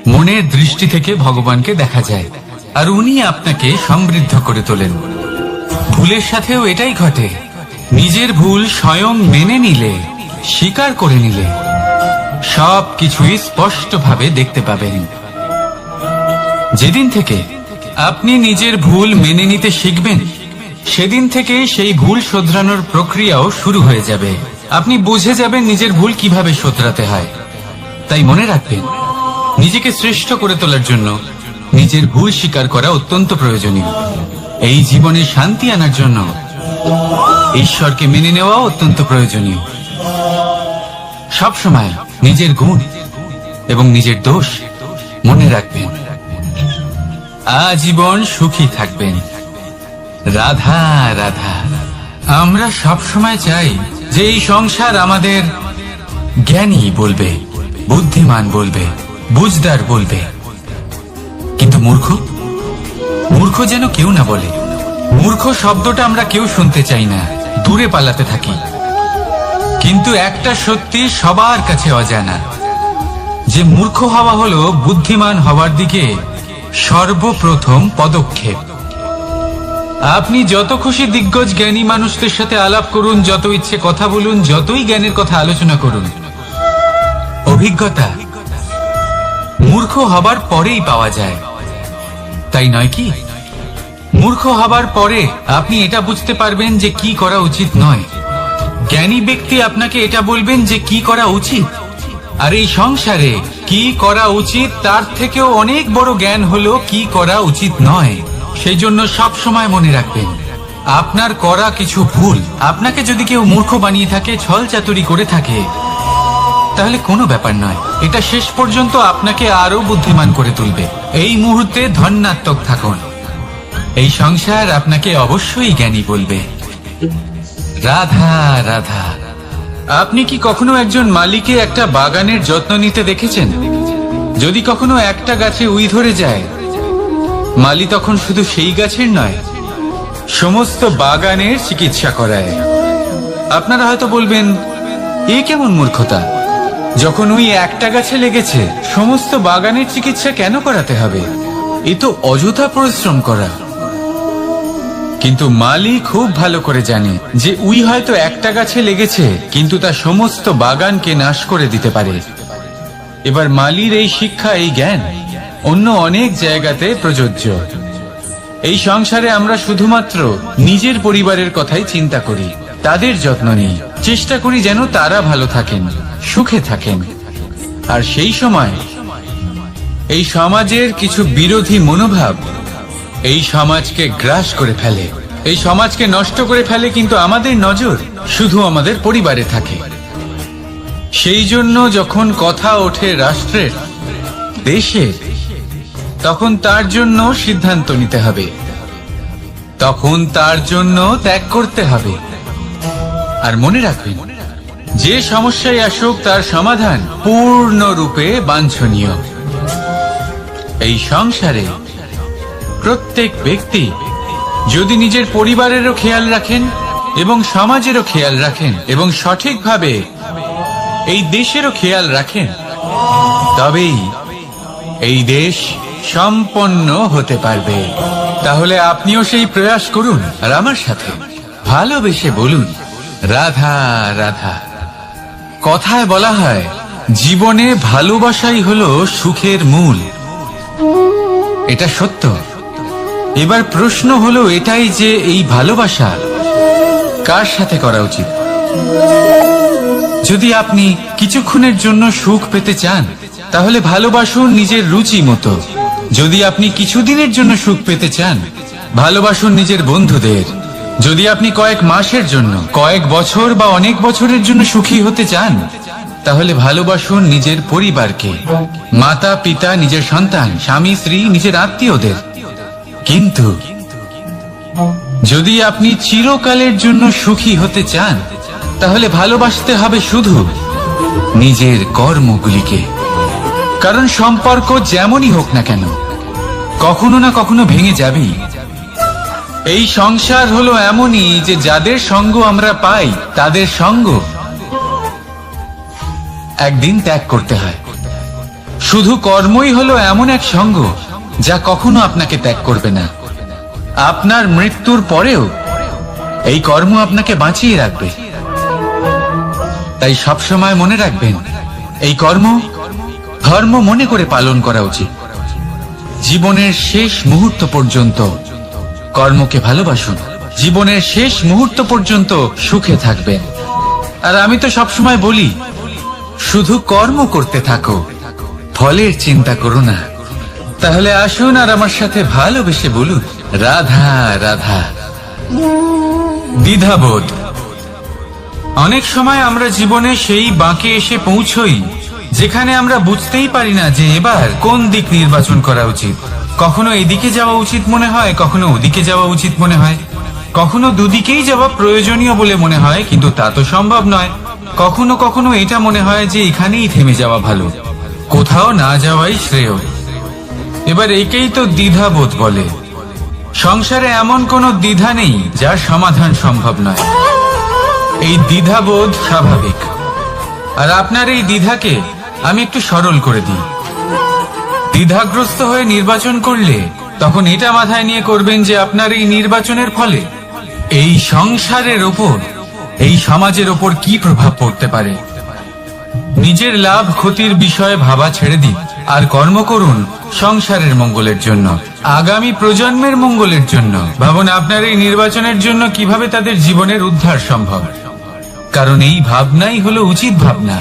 মনের দৃষ্টি থেকে ভগবানকে দেখা যায়, আর উনি আপনাকে সমৃদ্ধ করে তোলেন। ভুলের সাথেও এটাই ঘটে। নিজের ভুল স্বয়ং মেনে নিলে, স্বীকার করে নিলে সব কিছুই স্পষ্টভাবে দেখতে পাবেন। যেদিন থেকে আপনি নিজের ভুল মেনে নিতে শিখবেন, সেদিন থেকে সেই ভুল শোধরানোর প্রক্রিয়াও শুরু হয়ে যাবে। আপনি বুঝে যাবেন নিজের ভুল কিভাবে শোধরাতে হয়। তাই মনে রাখবেন, নিজেকে শ্রেষ্ঠ করে তোলার জন্য নিজের ভুল স্বীকার করা অত্যন্ত প্রয়োজনীয়। এই জীবনে শান্তি আনার জন্য ঈশ্বরকে মেনে নেওয়া অত্যন্ত প্রয়োজনীয়। সবসময় নিজের গুণ এবং নিজের দোষ মনে রাখবেন। আজীবন সুখী থাকবেন। রাধা রাধা। আমরা সবসময় চাই যে এই সংসার আমাদের জ্ঞানী বলবে, বুদ্ধিমান বলবে, বুঝদার বলবে, কিন্তু মূর্খ মূর্খ যেন কেউ না বলে। মূর্খ শব্দটা আমরা কেউ শুনতে চাই না, দূরে পালাতে থাকি। কিন্তু একটা সত্যি সবার কাছে অজানা, যে মূর্খ হওয়া হলো বুদ্ধিমান হওয়ার দিকে সর্বপ্রথম পদক্ষেপ। আপনি যত খুশি দিগ্গজ জ্ঞানী মানুষদের সাথে আলাপ করুন, যত ইচ্ছে কথা বলুন, যতই জ্ঞানের কথা আলোচনা করুন, অভিজ্ঞতা মূর্খ হবার পরেই পাওয়া যায়, তাই নয় কি? মূর্খ হবার পরে আপনি এটা বুঝতে পারবেন যে কি করা উচিত নয়। জ্ঞানী ব্যক্তি আপনাকে এটা বলবেন যে কি করা উচিত। আর এই সংসারে কি করা উচিত তার থেকেও অনেক বড় জ্ঞান হলো কি করা উচিত নয়। সেই জন্য সব সময় মনে রাখবেন, আপনার করা কিছু ভুল আপনাকে যদি কেউ মূর্খ বানিয়ে থাকে, ছল চাতুরি করে থাকে, তাহলে কোনো ব্যাপার নয়। এটা শেষ পর্যন্ত আপনাকে আরো বুদ্ধিমান করে তুলবে। এই মুহূর্তে ধন্যাত্মক থাকুন। এই সংসার আপনাকে অবশ্যই জ্ঞানী বলবে। রাধা রাধা। আপনি কি কখনো একজন মালিকে একটা বাগানের যত্ন নিতে দেখেছেন? যদি কখনো একটা গাছে উই ধরে যায়, মালি তখন শুধু সেই গাছের নয়, সমস্ত বাগানের চিকিৎসা করায়। আপনারা হয়তো বলবেন, এ কেমন মূর্খতা? যখন উই একটা গাছে লেগেছে, সমস্ত বাগানের চিকিৎসা কেন করাতে হবে? এ তো অযথা পরিশ্রম করা। কিন্তু মালি খুব ভালো করে জানে যে উই হয়তো একটা গাছে লেগেছে, কিন্তু তা সমস্ত বাগানকে নাশ করে দিতে পারে। এবার মালির এই শিক্ষা, এই জ্ঞান অন্য অনেক জায়গাতে প্রযোজ্য। এই সংসারে আমরা শুধুমাত্র নিজের পরিবারের কথাই চিন্তা করি, তাদের যত্ন নিই, চেষ্টা করি যেন তারা ভালো থাকেন, সুখে থাকেন। আর সেই সময় এই সমাজের কিছু বিরোধী মনোভাব এই সমাজকে গ্রাস করে ফেলে, এই সমাজকে নষ্ট করে ফেলে। কিন্তু আমাদের নজর শুধু আমাদের পরিবারে থাকে। সেই জন্য যখন কথা ওঠে রাষ্ট্রের, দেশের, তখন তার জন্য সিদ্ধান্ত নিতে হবে, তখন তার জন্য ত্যাগ করতে হবে। আর মনে রাখবেন, যে সমস্যায় আসুক তার সমাধান পূর্ণরূপে বাঞ্ছনীয়। এই সংসারে প্রত্যেক ব্যক্তি যদি নিজের পরিবারেরও খেয়াল রাখেন এবং সমাজেরও খেয়াল রাখেন এবং সঠিকভাবে এই দেশেরও খেয়াল রাখেন, তবেই এই দেশ সম্পন্ন হতে পারবে। তাহলে আপনিও সেই প্রয়াস করুন, আর আমার সাথে ভালোবেসে বলুন, রাধা রাধা। কথায় বলা হয়, জীবনে ভালোবাসাই হলো সুখের মূল। এটা সত্য। এবার প্রশ্ন হলো এটাই যে এই ভালোবাসা কার সাথে করা উচিত? যদি আপনি কিছুক্ষণের জন্য সুখ পেতে চান, তাহলে ভালোবাসুন নিজের রুচি মতো। যদি আপনি কিছুদিনের জন্য সুখ পেতে চান, ভালোবাসুন নিজের বন্ধুদের। যদি আপনি কয়েক মাসের জন্য, কয়েক বছর বা অনেক বছরের জন্য সুখী হতে চান, তাহলে ভালোবাসুন নিজের পরিবারকে, মাতা পিতা, নিজের সন্তান, স্বামী স্ত্রী, নিজের আত্মীয়দের। কিন্তু যদি আপনি চিরকালের জন্য সুখী হতে চান, তাহলে ভালোবাসতে হবে শুধু নিজের কর্মগুলিকে। কারণ সম্পর্ক যেমনই হোক না কেন কখনো না কখনো ভেঙে যাবেই। এই সংসার হলো এমনই যে যাদের সঙ্গ আমরা পাই তাদের সঙ্গ একদিন ত্যাগ করতে হয়। শুধু কর্মই হলো এমন এক সঙ্গ যা কখনো আপনাকে ত্যাগ করবে না। আপনার মৃত্যুর পরেও এই কর্ম আপনাকে বাঁচিয়ে রাখবে। তাই সবসময় মনে রাখবেন, এই কর্ম ধর্ম মনে করে পালন করা উচিত। জীবনের শেষ মুহূর্ত পর্যন্ত কর্মকে ভালোবাসুন। জীবনের শেষ মুহূর্ত পর্যন্ত সুখে থাকবেন। আর আমি তো সবসময় বলি, শুধু কর্ম করতে থাকো, ফলের চিন্তা করো না। তাহলে আসুন আর আমার সাথে ভালোবেসে বলুন, রাধা রাধা। দ্বিধাবোধ। অনেক সময় আমরা জীবনে সেই বাঁকে এসে পৌঁছই যেখানে আমরা বুঝতেই পারি না যে এবার কোন দিক নির্বাচন করা উচিত। কখনো এদিকে যাওয়া উচিত মনে হয়, কখনো ওদিকে যাওয়া উচিত মনে হয়, কখনো দুদিকেই যাওয়া প্রয়োজনীয় বলে মনে হয়, কিন্তু তা তো সম্ভব নয়। কখনো কখনো এটা মনে হয় যে এখানেই থেমে যাওয়া ভালো, কোথাও না যাওয়াই শ্রেয়। এবার একেই তো দ্বিধাবোধ বলে। সংসারে এমন কোনো দ্বিধা নেই যার সমাধান সম্ভব নয়। এই দ্বিধাবোধ স্বাভাবিক। আর আপনার এই দ্বিধাকে আমি একটু সরল করে দিই। দ্বিধাগ্রস্ত হয়ে নির্বাচন করলে তখন এটা মাথায় নিয়ে করবেন যে আপনার এই নির্বাচনের ফলে এই সংসারের ওপর, এই সমাজের ওপর কি প্রভাব পড়তে পারে। নিজের লাভ ক্ষতির বিষয়ে ভাবা ছেড়ে দিন আর কর্ম করুন সংসারের মঙ্গলের জন্য, আগামী প্রজন্মের মঙ্গলের জন্য। ভাবুন আপনার এই নির্বাচনের জন্য কিভাবে তাদের জীবনের উদ্ধার সম্ভব। কারণ এই ভাবনাই হলো উচিত ভাবনা।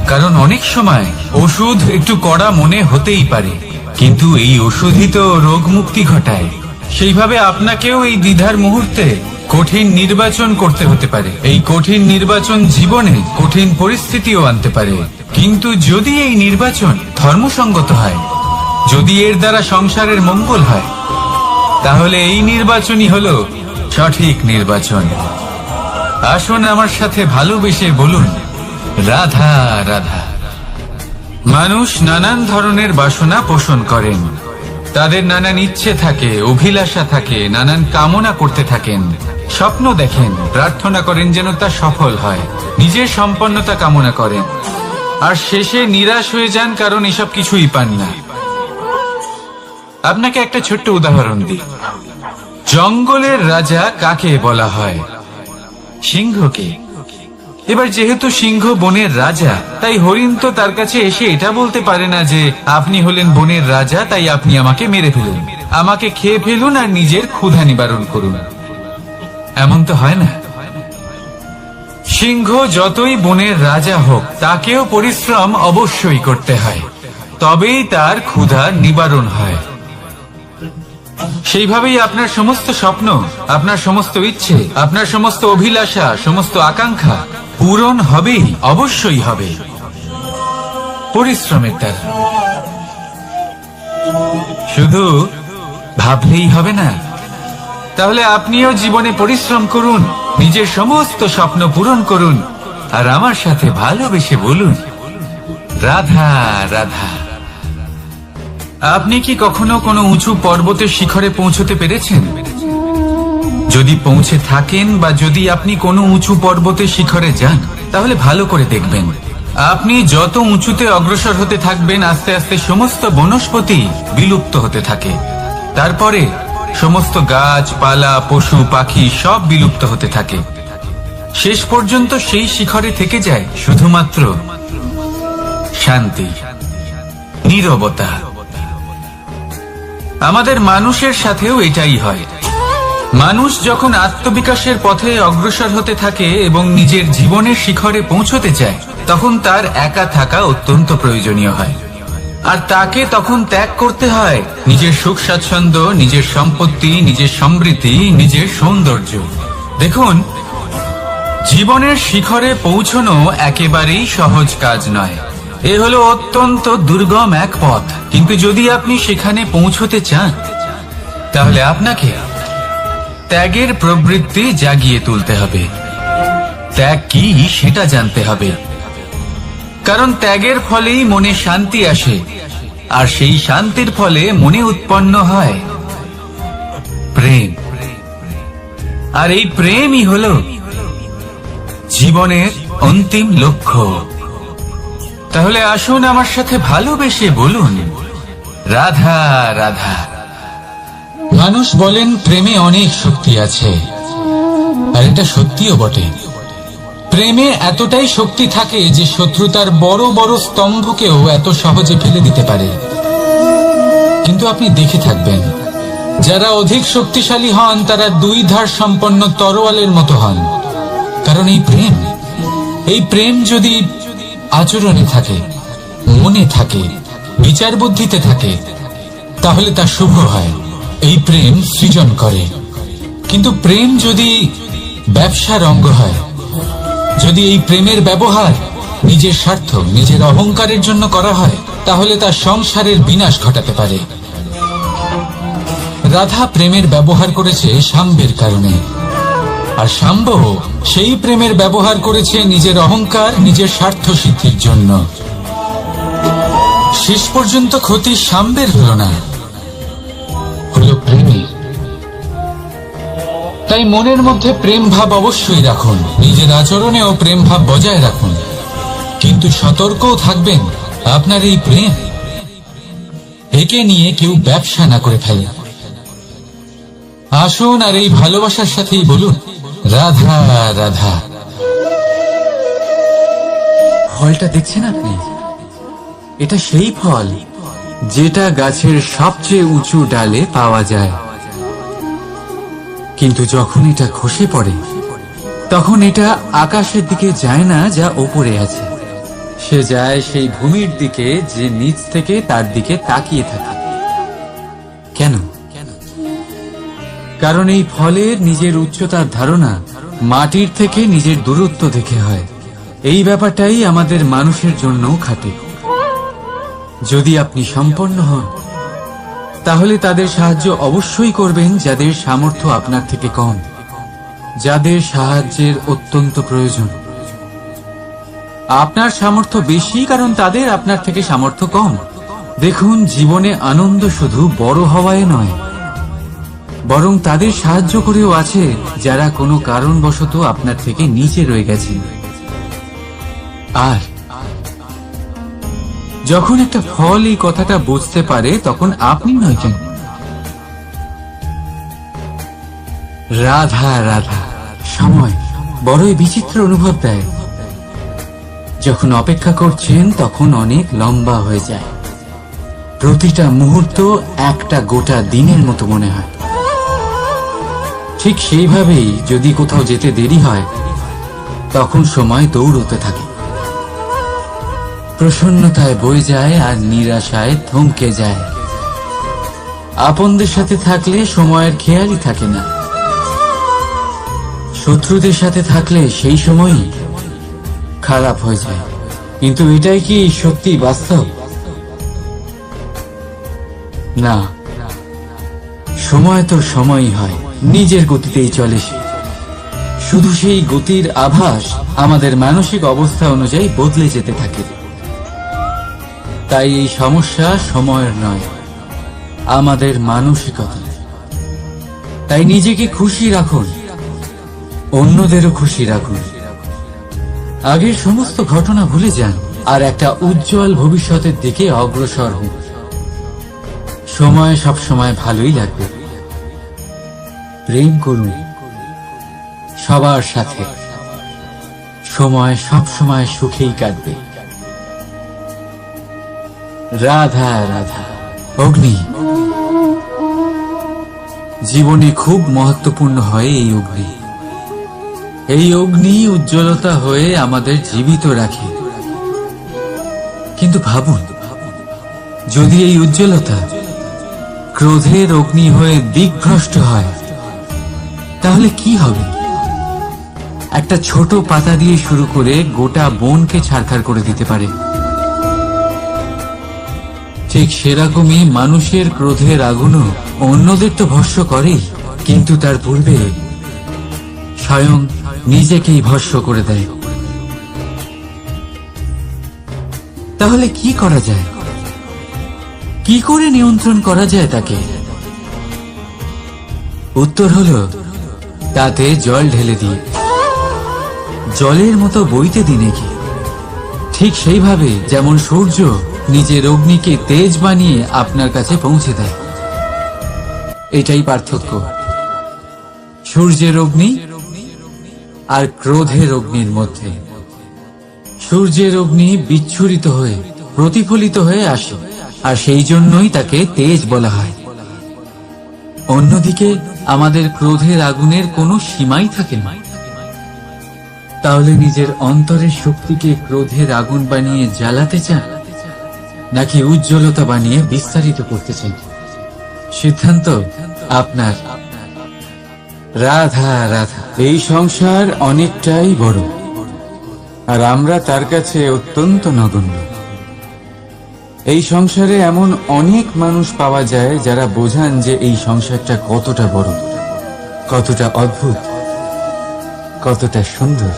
কারণ অনেক সময় ওষুধ একটু কড়া মনে হতেই পারে, কিন্তু এই ওষুধই তো রোগ মুক্তি ঘটায়। সেইভাবে আপনাকেও এই দ্বিধার মুহূর্তে কঠিন নির্বাচন করতে হতে পারে। এই কঠিন নির্বাচন জীবনে কঠিন পরিস্থিতিও আনতে পারে, কিন্তু যদি এই নির্বাচন ধর্মসঙ্গত হয়, যদি এর দ্বারা সংসারের মঙ্গল হয়, তাহলে এই নির্বাচনই হলো সঠিক নির্বাচন। আসুন আমার সাথে ভালোবেসে বলুন, রাধা রাধা। মানুষ নানান ধরনের বাসনা পোষণ করেন। তাদের নানান ইচ্ছে থাকে, অভিলাষা থাকে, নানান কামনা করতে থাকেন, স্বপ্ন দেখেন, প্রার্থনা করেন যেন তা সফল হয়, নিজের সম্পন্নতা কামনা করেন, আর শেষে নিরাশ হয়ে যান কারণ এসব কিছুই পান না। আপনাকে একটা ছোট্ট উদাহরণ দিই। জঙ্গলের রাজা কাকে বলা হয়? সিংহকে। এবার যেহেতু সিংহ বনের রাজা, তাই হরিণ তো তার কাছে এসে এটা বলতে পারে না যে আপনি হলেন বনের রাজা, তাই আপনি আমাকে মেরে ফেলুন, আমাকে খেয়ে ফেলুন আর নিজের ক্ষুধা নিবারণ করুন। এমন তো হয় না। সিংহ যতই বনের রাজা হোক, তাকেও পরিশ্রম অবশ্যই করতে হয়, তবেই তার ক্ষুধা নিবারণ হয়। সেইভাবেই আপনার সমস্ত স্বপ্ন, আপনার সমস্ত ইচ্ছে, আপনার সমস্ত অভিলাষা, সমস্ত আকাঙ্ক্ষা পূরণ হবেই, অবশ্যই হবে, পরিশ্রমের দ্বারা। শুধু ভাবলেই হবে না। তাহলে আপনিও জীবনে পরিশ্রম করুন, নিজের সমস্ত স্বপ্ন পূরণ করুন, আর আমার সাথে ভালোবেসে বলুন, রাধা রাধা। আপনি কি কখনো কোনো উঁচু পর্বতের শিখরে পৌঁছতে পেরেছেন? যদি পৌঁছে থাকেন বা যদি আপনি কোনো উঁচু পর্বতের শিখরে যান, তাহলে ভালো করে দেখবেন, আপনি যত উঁচুতে অগ্রসর হতে থাকবেন, আস্তে আস্তে সমস্ত বনস্পতি বিলুপ্ত হতে থাকে। তারপরে সমস্ত গাছপালা, পশু পাখি সব বিলুপ্ত হতে থাকে। শেষ পর্যন্ত সেই শিখরে থেকে যায় শুধুমাত্র শান্তি, নীরবতা। আমাদের মানুষের সাথেও এটাই হয়। মানুষ যখন আত্মবিকাশের পথে অগ্রসর হতে থাকে এবং নিজের জীবনের শিখরে পৌঁছতে চায়, তখন তার একা থাকা অত্যন্ত প্রয়োজনীয় হয়। আর তাকে তখন ত্যাগ করতে হয় নিজের সুখ স্বাচ্ছন্দ্য, নিজের সম্পত্তি, নিজের সমৃদ্ধি, নিজের সৌন্দর্য। দেখুন, জীবনের শিখরে পৌঁছানো একেবারেই সহজ কাজ নয়। এ হলো অত্যন্ত দুর্গম এক পথ। কিন্তু যদি আপনি সেখানে পৌঁছতে চান, তাহলে আপনাকে ত্যাগের প্রবৃত্তি জাগিয়ে তুলতে হবে। ত্যাগ কি সেটা জানতে হবে, কারণ ত্যাগের ফলেই মনে শান্তি আসে, আর সেই শান্তির ফলে মনে উৎপন্ন হয় প্রেম। আর এই প্রেমই হলো জীবনের অন্তিম লক্ষ্য। তাহলে আসুন আমার সাথে ভালোবেসে বলুন, রাধা রাধা। মানুষ বলেন প্রেমে অনেক শক্তি আছে, আর এটা সত্যিও বটে। প্রেমে এতটাই শক্তি থাকে যে শত্রুতার বড় বড় স্তম্ভকেও এত সহজে ফেলে দিতে পারে। কিন্তু আপনি দেখে থাকবেন, যারা অধিক শক্তিশালী হন তারা দুই ধার সম্পন্ন তরোয়ালের মতো হন। কারণ এই প্রেম যদি আচরণে থাকে, মনে থাকে, বিচার বুদ্ধিতে থাকে, তাহলে তা শুভ হয়। এই প্রেম সৃজন করে। কিন্তু প্রেম যদি ব্যবসার অঙ্গ হয়, যদি এই প্রেমের ব্যবহার নিজের স্বার্থ, নিজের অহংকারের জন্য করা হয়, তাহলে তা সংসারের বিনাশ ঘটাতে পারে। রাধা প্রেমের ব্যবহার করেছে সাম্যের কারণে, আর সাম্য সেই প্রেমের ব্যবহার করেছে নিজের অহংকার, নিজের স্বার্থ সিদ্ধির জন্য। শেষ পর্যন্ত ক্ষতি সাম্যের হলো না, হলো প্রেমের। তাই মনের মধ্যে প্রেম ভাব অবশ্যই রাখুন, নিজের আচরণেও প্রেম ভাব বজায় রাখুন, কিন্তু সতর্কও থাকবেন আপনার এই প্রেম একে নিয়ে কেউ ব্যবসা না করে ফেলে। আসুন আর এই ভালোবাসার সাথেই বলুন, রাধা রাধা। ফলটা দেখছেন আপনি? এটা সেই ফল যেটা গাছের সবচেয়ে উঁচু ডালে পাওয়া যায়, কিন্তু যখন এটা খসে পড়ে তখন এটা আকাশের দিকে যায় না যা ওপরে আছে, সে যায় সেই ভূমির দিকে যে নিচ থেকে তার দিকে তাকিয়ে থাকে। কেন? কারণ এই ফলের নিজের উচ্চতার ধারণা মাটির থেকে নিজের দূরত্ব দেখে হয়। এই ব্যাপারটাই আমাদের মানুষের জন্যও খাটে। যদি আপনি সম্পন্ন হন, তাহলে তাদের সাহায্য অবশ্যই করবেন যাদের সামর্থ্য আপনার থেকে কম, যাদের সাহায্যের অত্যন্ত প্রয়োজন। আপনার সামর্থ্য বেশি কারণ তাদের আপনার থেকে সামর্থ্য কম। দেখুন, জীবনে আনন্দ শুধু বড় হওয়ায় নয়, বরং তাদের সাহায্য করেও আছে যারা কোনো কারণবশত আপনার থেকে নিচে রয়ে গেছেন। আর যখন একটা ফল এই কথাটা বুঝতে পারে, তখন আপনি নয় কেন, রাধা রাধা। সময় বড়ই বিচিত্র অনুভব দেয়। যখন অপেক্ষা করছেন তখন অনেক লম্বা হয়ে যায়। প্রতিটা মুহূর্ত একটা গোটা দিনের মতো মনে হয়। ঠিক সেইভাবেই যদি কোথাও যেতে দেরি হয়, তখন সময় দৌড়তে থাকে, প্রসন্নতায় বয়ে যায় আর নিরাশায় থমকে যায়। আপনদের সাথে থাকলে সময়ের খেয়ালই থাকে না, শত্রুদের সাথে থাকলে সেই সময়ই খারাপ হয়ে যায়। কিন্তু এটাই কি সত্যি বাস্তব? না, সময় তো সময়ই হয়, নিজের গতিতেই চলে সে। শুধু সেই গতির আভাস আমাদের মানসিক অবস্থা অনুযায়ী বদলে যেতে থাকে। তাই এই সমস্যা সময়ের নয়, আমাদের মানসিকতা। তাই নিজেকে খুশি রাখুন, অন্যদেরও খুশি রাখুন। আগের সমস্ত ঘটনা ভুলে যান আর একটা উজ্জ্বল ভবিষ্যতের দিকে অগ্রসর হন। সময় সব সময় ভালোই লাগবে। প্রেম করুন সবার সাথে, সময় সব সময় সুখেই কাটবে। রাধা রাধা। অগ্নি জীবনে খুব মহত্বপূর্ণ হয়। এই অগ্নি উজ্জ্বলতা হয়ে আমাদের জীবিত রাখে। কিন্তু ভাবুন, যদি এই উজ্জ্বলতা ক্রোধের অগ্নি হয়ে দিকভ্রষ্ট হয়, তাহলে কি হবে? একটা ছোট পাতা দিয়ে শুরু করে গোটা বনকে ছারখার করে দিতে পারে। ঠিক সেরকমই মানুষের ক্রোধের আগুনও অন্যদের তো ভস্ম করেই, কিন্তু তার পূর্বে স্বয়ং নিজেকেই ভস্ম করে দেয়। তাহলে কি করা যায়? কি করে নিয়ন্ত্রণ করা যায় তাকে? উত্তর হলো, তাতে জল ঢেলে দিয়ে জলের মতো বইতে দিন একে। ঠিক সেইভাবে যেমন সূর্য নিজের অগ্নিকে তেজ বানিয়ে আপনার কাছে পৌঁছে দেয়। এটাই পার্থক্য সূর্যের অগ্নি আর ক্রোধের অগ্নির মধ্যে। সূর্যের অগ্নি বিচ্ছুরিত হয়ে প্রতিফলিত হয়ে আসে, আর সেই জন্যই তাকে তেজ বলা হয়। অন্যদিকে আমাদের ক্রোধের আগুনের কোনো সীমাই থাকে না। তাহলে নিজের অন্তরের শক্তিকে ক্রোধের আগুন বানিয়ে জ্বালাতে চান, নাকি উজ্জ্বলতা বানিয়ে বিস্তারিত করতে চান? সিদ্ধান্ত আপনার। রাধা রাধা। এই সংসার অনেকটাই বড়, আর আমরা তার কাছে অত্যন্ত নগণ্য। এই সংসারে এমন অনেক মানুষ পাওয়া যায় যারা বোঝান যে এই সংসারটা কতটা বড়, কতটা অদ্ভুত, কতটা সুন্দর।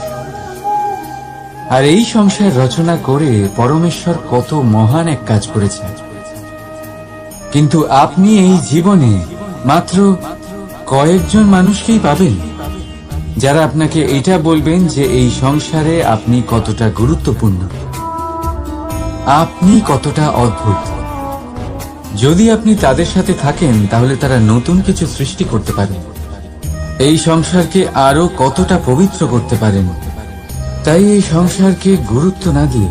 আর এই সংসার রচনা করে পরমেশ্বর কত মহান এক কাজ করেছেন। কিন্তু আপনি এই জীবনে মাত্র কয়েকজন মানুষকেই পাবেন যারা আপনাকে এটা বলবেন যে এই সংসারে আপনি কতটা গুরুত্বপূর্ণ, আপনি কতটা অদ্ভুত। যদি আপনি তাদের সাথে থাকেন তাহলে তারা নতুন কিছু সৃষ্টি করতে পারেন, এই সংসারকে আরো কতটা পবিত্র করতে পারেন। তাই এই সংসারকে গুরুত্ব না দিয়ে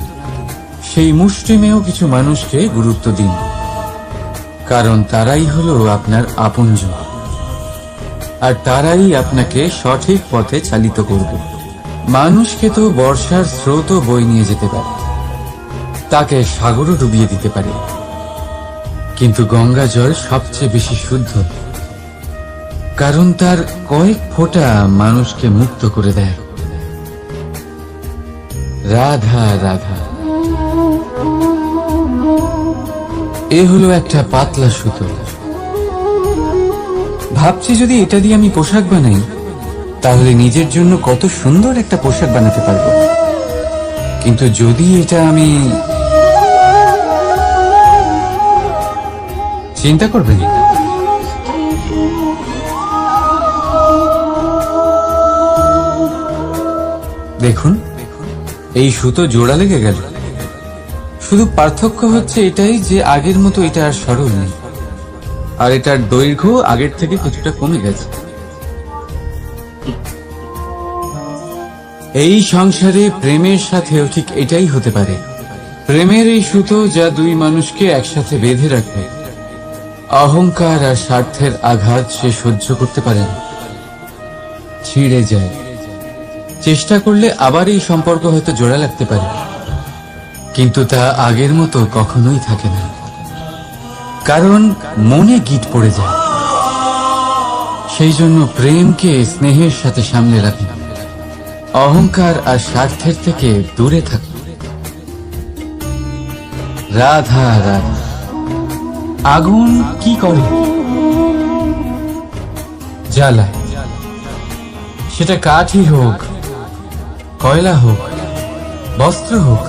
সেই মুষ্টিমেয় কিছু মানুষকে গুরুত্ব দিন, কারণ তারাই হলো আপনার আপনজন, আর তারাই আপনাকে সঠিক পথে চালিত করবে। মানুষকে তো বর্ষার স্রোতও বয়ে নিয়ে যেতে পারে, তাকে সাগরও ডুবিয়ে দিতে পারে, কিন্তু গঙ্গা জল সবচেয়ে বেশি শুদ্ধ, কারণ তার কয়েক ফোঁটা মানুষকে মুক্ত করে দেয়। রাধা রাধা। এ হলো একটা পাতলা সুতো। ভাবছি যদি এটা দিয়ে আমি পোশাক বানাই তাহলে নিজের জন্য কত সুন্দর একটা পোশাক বানাতে পারবো। কিন্তু যদি এটা আমি, চিন্তা করবেন, দেখুন এই সুতো জোড়া লেগে গেল। শুধু পার্থক্য হচ্ছে এটাই যে আগের মতো এটা আর সরল নেই, আর এটার দৈর্ঘ্য আগের থেকে কিছুটা কমে গেছে। এই সংসারে প্রেমের সাথেও ঠিক এটাই হতে পারে। প্রেমের এই সুতো যা দুই মানুষকে একসাথে বেঁধে রাখবে। অহংকার আর স্বার্থের আঘাত সে সহ্য করতে পারে না, ছিঁড়ে যায়। চেষ্টা করলে আবার এই সম্পর্ক হয়তো জোড়া লাগতে পারে, কিন্তু তা আগের মতো কখনোই থাকে না, কারণ মনে গিট পড়ে যায়। সেই জন্য প্রেমকে স্নেহের সাথে সামলে রাখুন, অহংকার আর স্বার্থের থেকে দূরে থাকুন। রাধা রাধা। আগুন কি করে? জ্বালায়। সেটা কাঠই হোক, কয়লা হোক, বস্ত্র হোক,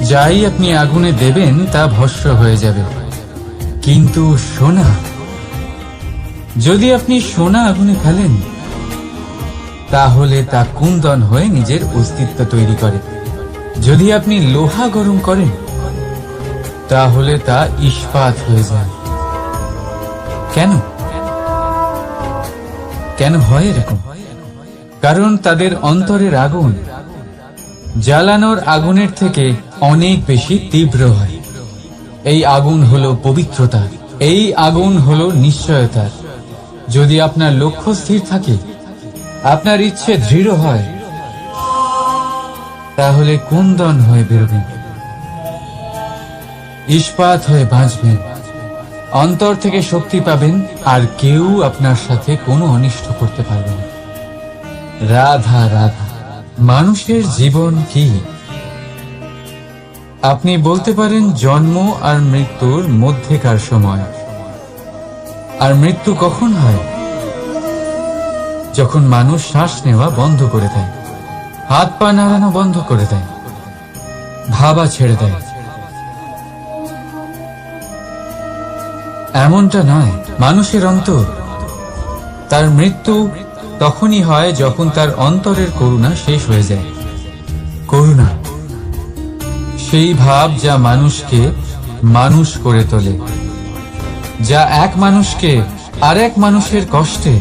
যাই আপনি আগুনে দেবেন তা ভস্ম হয়ে যাবে। কিন্তু সোনা, যদি আপনি সোনা আগুনে ফেলেন তাহলে তা কুন্দন হয়ে নিজের অস্তিত্ব তৈরি করে। যদি আপনি লোহা গরম করেন তাহলে তা ইস্পাত হয়ে যায়। কেন কেন হয় এরকম? কারণ তাদের অন্তরের আগুন জ্বালানোর আগুনের থেকে অনেক বেশি তীব্র হয়। এই আগুন হলো পবিত্রতা, এই আগুন হলো নিশ্চয়তার। যদি আপনার লক্ষ্য স্থির থাকে, আপনার ইচ্ছে দৃঢ় হয়, তাহলে কুন্দন হয়ে বেরোবেন, ইস্পাত হয়ে বাঁচবেন, অন্তর থেকে শক্তি পাবেন, আর কেউ আপনার সাথে কোনো অনিষ্ট করতে পারবে না। রাধা রাধা। মানুষের জীবন কি? আপনি বলতে পারেন জন্ম আর মৃত্যুর মধ্যেকার সময়। আর মৃত্যু কখন হয়? যখন মানুষ শ্বাস নেওয়া বন্ধ করে দেয়, হাত পা নাড়ানো বন্ধ করে দেয়, ভাবা ছেড়ে দেয়। এমনটা নয়, মানুষের অন্তর, তার মৃত্যু তখনই হয় যখন তার অন্তরের করুণা শেষ হয়ে যায়। করুণা সেই ভাব যা মানুষকে মানুষ করে তোলে, যা এক মানুষকে আরেক মানুষের কষ্টে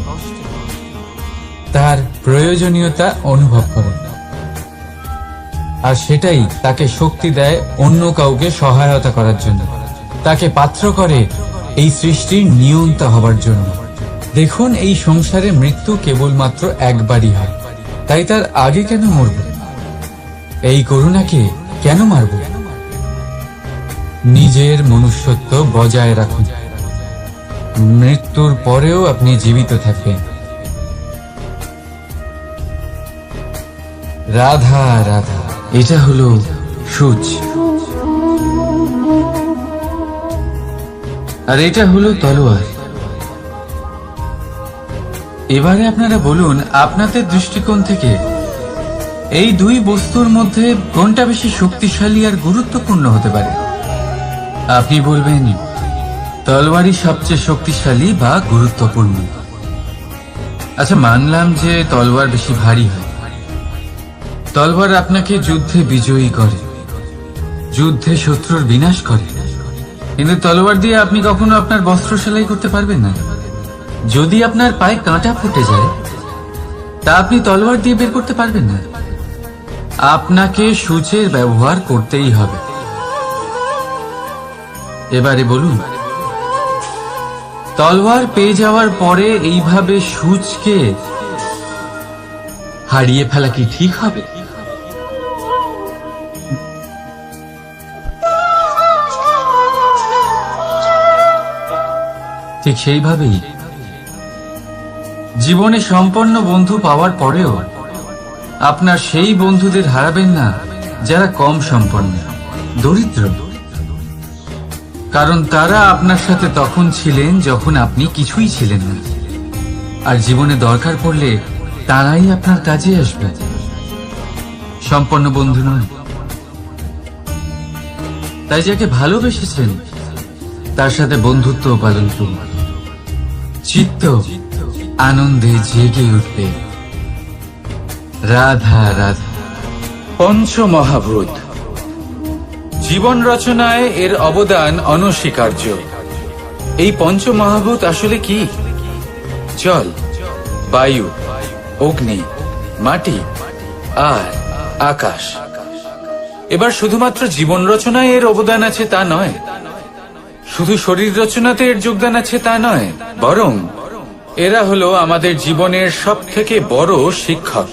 তার প্রয়োজনীয়তা অনুভব করে, আর সেটাই তাকে শক্তি দেয় অন্য কাউকে সহায়তা করার জন্য, তাকে পাত্র করে এই সৃষ্টির নিয়ন্তা হবার জন্য। দেখুন, এই সংসারে মৃত্যু কেবলমাত্র একবারই হয়, তাই তার আগে কেন মরব? এই করুণাকে কেন মারব? নিজের মনুষ্যত্ব বজায় রাখুন, মৃত্যুর পরেও আপনি জীবিত থাকবেন। রাধা রাধা। এটা হলো সূচ, আর এটা হলো তলোয়ার। এবারে আপনারা বলুন, আপনাদের দৃষ্টিকোণ থেকে এই দুই বস্তুর মধ্যে কোনটা বেশি শক্তিশালী আর গুরুত্বপূর্ণ হতে পারে? আপনি বলবেন তলোয়ারই সবচেয়ে শক্তিশালী বা গুরুত্বপূর্ণ। আচ্ছা, মানলাম যে তলোয়ার বেশি ভারী হয়। তলোয়ার আপনাকে যুদ্ধে বিজয়ী করে, যুদ্ধে শত্রুর বিনাশ করে, কিন্তু তলোয়ার দিয়ে আপনি কখনো আপনার বস্ত্র সেলাই করতে পারবেন না। যদি আপনার পায়ে কাঁটা ফুটে যায়, তা আপনি তলোয়ার দিয়ে বের করতে পারবেন না। আপনাকে সূচের ব্যবহার করতেই হবে। এবারে বলুন, তলোয়ার পেয়ে যাওয়ার পরে এইভাবে সূচকে হারিয়ে ফেলা কি ঠিক হবে? ঠিক সেইভাবেই জীবনে সম্পন্ন বন্ধু পাওয়ার পরেও আপনার সেই বন্ধুদের হারাবেন না যারা কম সম্পন্ন, দরিদ্র। কারণ তারা আপনার সাথে তখন ছিলেন যখন আপনি কিছুই ছিলেন না, আর জীবনে দরকার পড়লে তারাই আপনার কাজে আসবে, সম্পন্ন বন্ধু নয়। তাই যাকে ভালোবেসেছেন তার সাথে বন্ধুত্ব পালন করুন, চিত্ত আনন্দে জেগে উঠবে। রাধা রাধা। পঞ্চমহাভূত জীবন রচনায় এর অবদান অনস্বীকার্য। এই পঞ্চমহাভূত আসলে কি? জল, বায়ু, অগ্নি, মাটি আর আকাশ। এবার শুধুমাত্র জীবন রচনায় এর অবদান আছে তা নয়, শুধু শরীর রচনাতে এর যোগদান আছে তা নয়, বরং এরা হলো আমাদের জীবনের সব থেকে বড় শিক্ষক।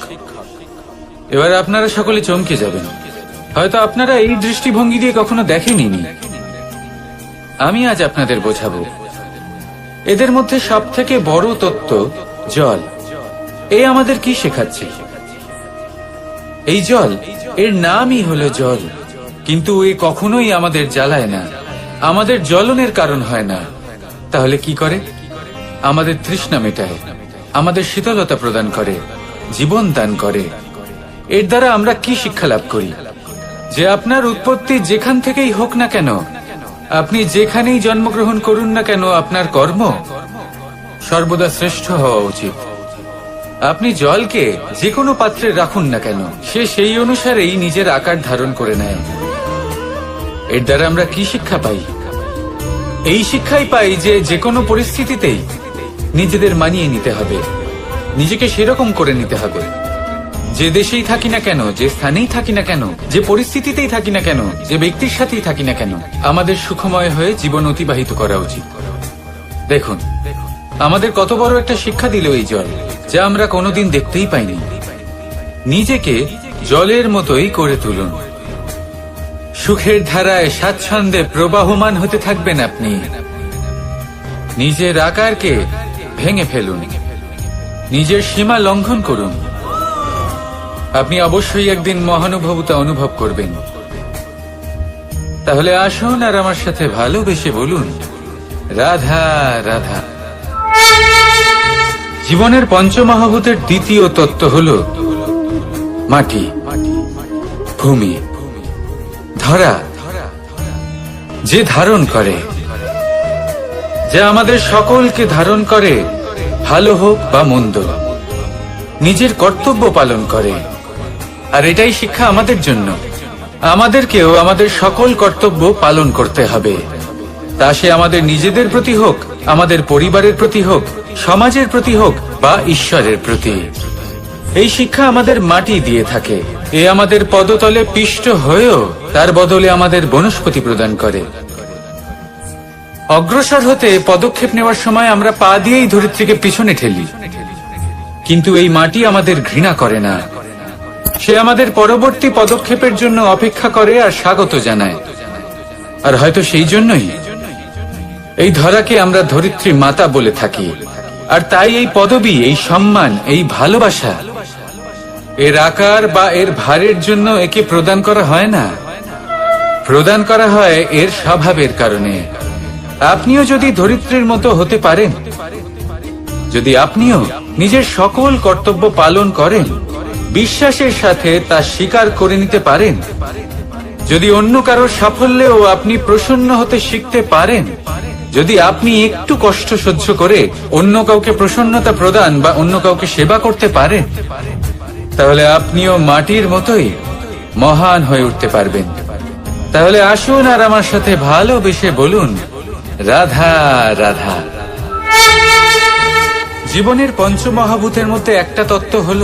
এবার আপনারা সকলে চমকে যাবেন, হয়তো আপনারা এই দৃষ্টিভঙ্গি দিয়ে কখনো দেখেননি। আমি আজ আপনাদের বোঝাবো। এদের মধ্যে সব থেকে বড় তত্ত্ব জল। এই আমাদের কি শেখাচ্ছে? এই জল, এর নামই হলো জল, কিন্তু এ কখনোই আমাদের জ্বালায় না, আমাদের জ্বলনের কারণ হয় না। তাহলে কি করে? আমাদের তৃষ্ণা মেটায়, আমাদের শীতলতা প্রদান করে, জীবন দান করে। এর দ্বারা আমরা কি শিক্ষা লাভ করি? যে আপনার উৎপত্তি যেখান থেকেই হোক না কেন, আপনি যেখানেই জন্মগ্রহণ করুন না কেন, আপনার কর্ম সর্বদা শ্রেষ্ঠ হওয়া উচিত। আপনি জলকে যে কোনো পাত্রে রাখুন না কেন, সে সেই অনুসারেই নিজের আকার ধারণ করে নেয়। এর দ্বারা আমরা কি শিক্ষা পাই? এই শিক্ষাই পাই যে যে কোনো পরিস্থিতিতেই নিজেদের মানিয়ে নিতে হবে, নিজেকে সেরকম করে নিতে হবে। যে দেশেই থাকি না কেন, যে স্থানেই থাকি না কেন, যে পরিস্থিতিতেই থাকি না কেন, যে ব্যক্তির সাথেই থাকি না কেন, আমাদের সুখময় হয়ে জীবন অতিবাহিত করা উচিত। দেখুন, আমাদের কত বড় একটা শিক্ষা দিল এই জল, যা আমরা কোনোদিন দেখতেই পাইনি। নিজেকে জলের মতোই করে তুলুন। সুখের ধারায় স্বাচ্ছন্দ্যে প্রবাহমান হতে থাকবেন আপনি। নিজের আকারকে ভেঙে ফেলুন, নিজের সীমা লঙ্ঘন করুন। আপনি অবশ্যই একদিন মহানুভবতা অনুভব করবেন। তাহলে আসুন আর আমার সাথে ভালোবেসে বলুন, রাধা রাধা। জীবনের পঞ্চমহাভূতের দ্বিতীয় তত্ত্ব হল মাটি, ভূমি, ধরা, যে ধারণ করে, যা আমাদের সকলকে ধারণ করে, ভালো হোক বা মন্দ, নিজের কর্তব্য পালন করে। আর এটাই শিক্ষা আমাদের জন্য। আমাদেরকেও আমাদের সকল কর্তব্য পালন করতে হবে, তা সে আমাদের নিজেদের প্রতি হোক, আমাদের পরিবারের প্রতি হোক, সমাজের প্রতি হোক বা ঈশ্বরের প্রতি। এই শিক্ষা আমাদের মাটি দিয়ে থাকে। এ আমাদের পদতলে পিষ্ট হয়েও তার বদলে আমাদের বনস্পতি প্রদান করে। অগ্রসর হতে পদক্ষেপ নেওয়ার সময় আমরা পা দিয়েই ধরিত্রীকে পিছনে ঠেলি, কিন্তু এই মাটি আমাদের ঘৃণা করে না। সে আমাদের পরবর্তী পদক্ষেপের জন্য অপেক্ষা করে আর স্বাগত জানায়। আর হয়তো সেই জন্যই এই ধরাকে আমরা ধরিত্রী মাতা বলে থাকি। আর তাই এই পদবী, এই সম্মান, এই ভালোবাসা, এর আকার বা এর ভারের জন্য একে প্রদান করা হয় না, প্রদান করা হয় এর স্বভাবের কারণে। আপনিও যদি ধরিত্রীর মতো হতে পারেন, যদি আপনিও নিজের সকল কর্তব্য পালন করেন, বিশ্বাসের সাথে তা স্বীকার করে নিতে পারেন, যদি অন্য কারোর সাফল্যেও আপনি প্রসন্ন হতে শিখতে পারেন, যদি আপনি একটু কষ্ট সহ্য করে অন্য কাউকে প্রসন্নতা প্রদান বা অন্য কাউকে সেবা করতে পারেন, তাহলে আপনিও মাটির মতোই মহান হয়ে উঠতে পারবেন। তাহলে আসুন আর আমার সাথে ভালোবেসে বলুন, রাধা রাধা। জীবনের পঞ্চমহাভূতের মধ্যে একটা তত্ত্ব হল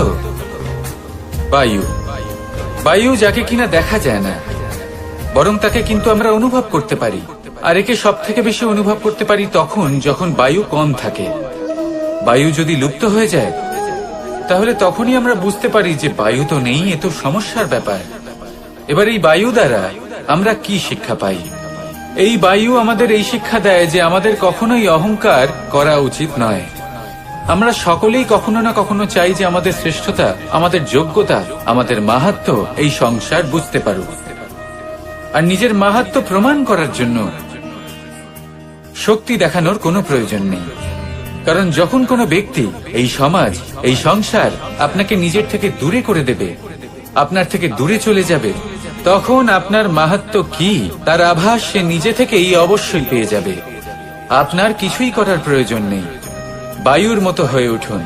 বায়ু। বায়ু যাকে কিনা দেখা যায় না, বরং তাকে কিন্তু আমরা অনুভব করতে পারি। আর একে সব থেকে বেশি অনুভব করতে পারি তখন যখন বায়ু কম থাকে। বায়ু যদি লুপ্ত হয়ে যায়, তাহলে তখনই আমরা বুঝতে পারি যে বায়ু তো নেই, এ তো সমস্যার ব্যাপার। এবার এই বায়ু দ্বারা আমরা কি শিক্ষা পাই? এই বায়ু আমাদের এই শিক্ষা দেয় যে আমাদের কখনোই অহংকার করা উচিত নয়। আমরা সকলেই কখনো না কখনো চাই যে আমাদের শ্রেষ্ঠতা, আমাদের যোগ্যতা, আমাদের মাহাত্ম্য এই সংসার বুঝতে পারুক। আর নিজের মাহাত্ম্য প্রমাণ করার জন্য শক্তি দেখানোর কোনো প্রয়োজন নেই। কারণ যখন কোনো ব্যক্তি, এই সমাজ, এই সংসার আপনাকে নিজের থেকে দূরে করে দেবে, আপনার থেকে দূরে চলে যাবে, তখন আপনার মাহাত্ম্য কি তার আভাস সে নিজে থেকেই অবশ্যই পেয়ে যাবে। আপনার কিছুই করার প্রয়োজন নেই। বায়ুর মতো হয়ে উঠুন,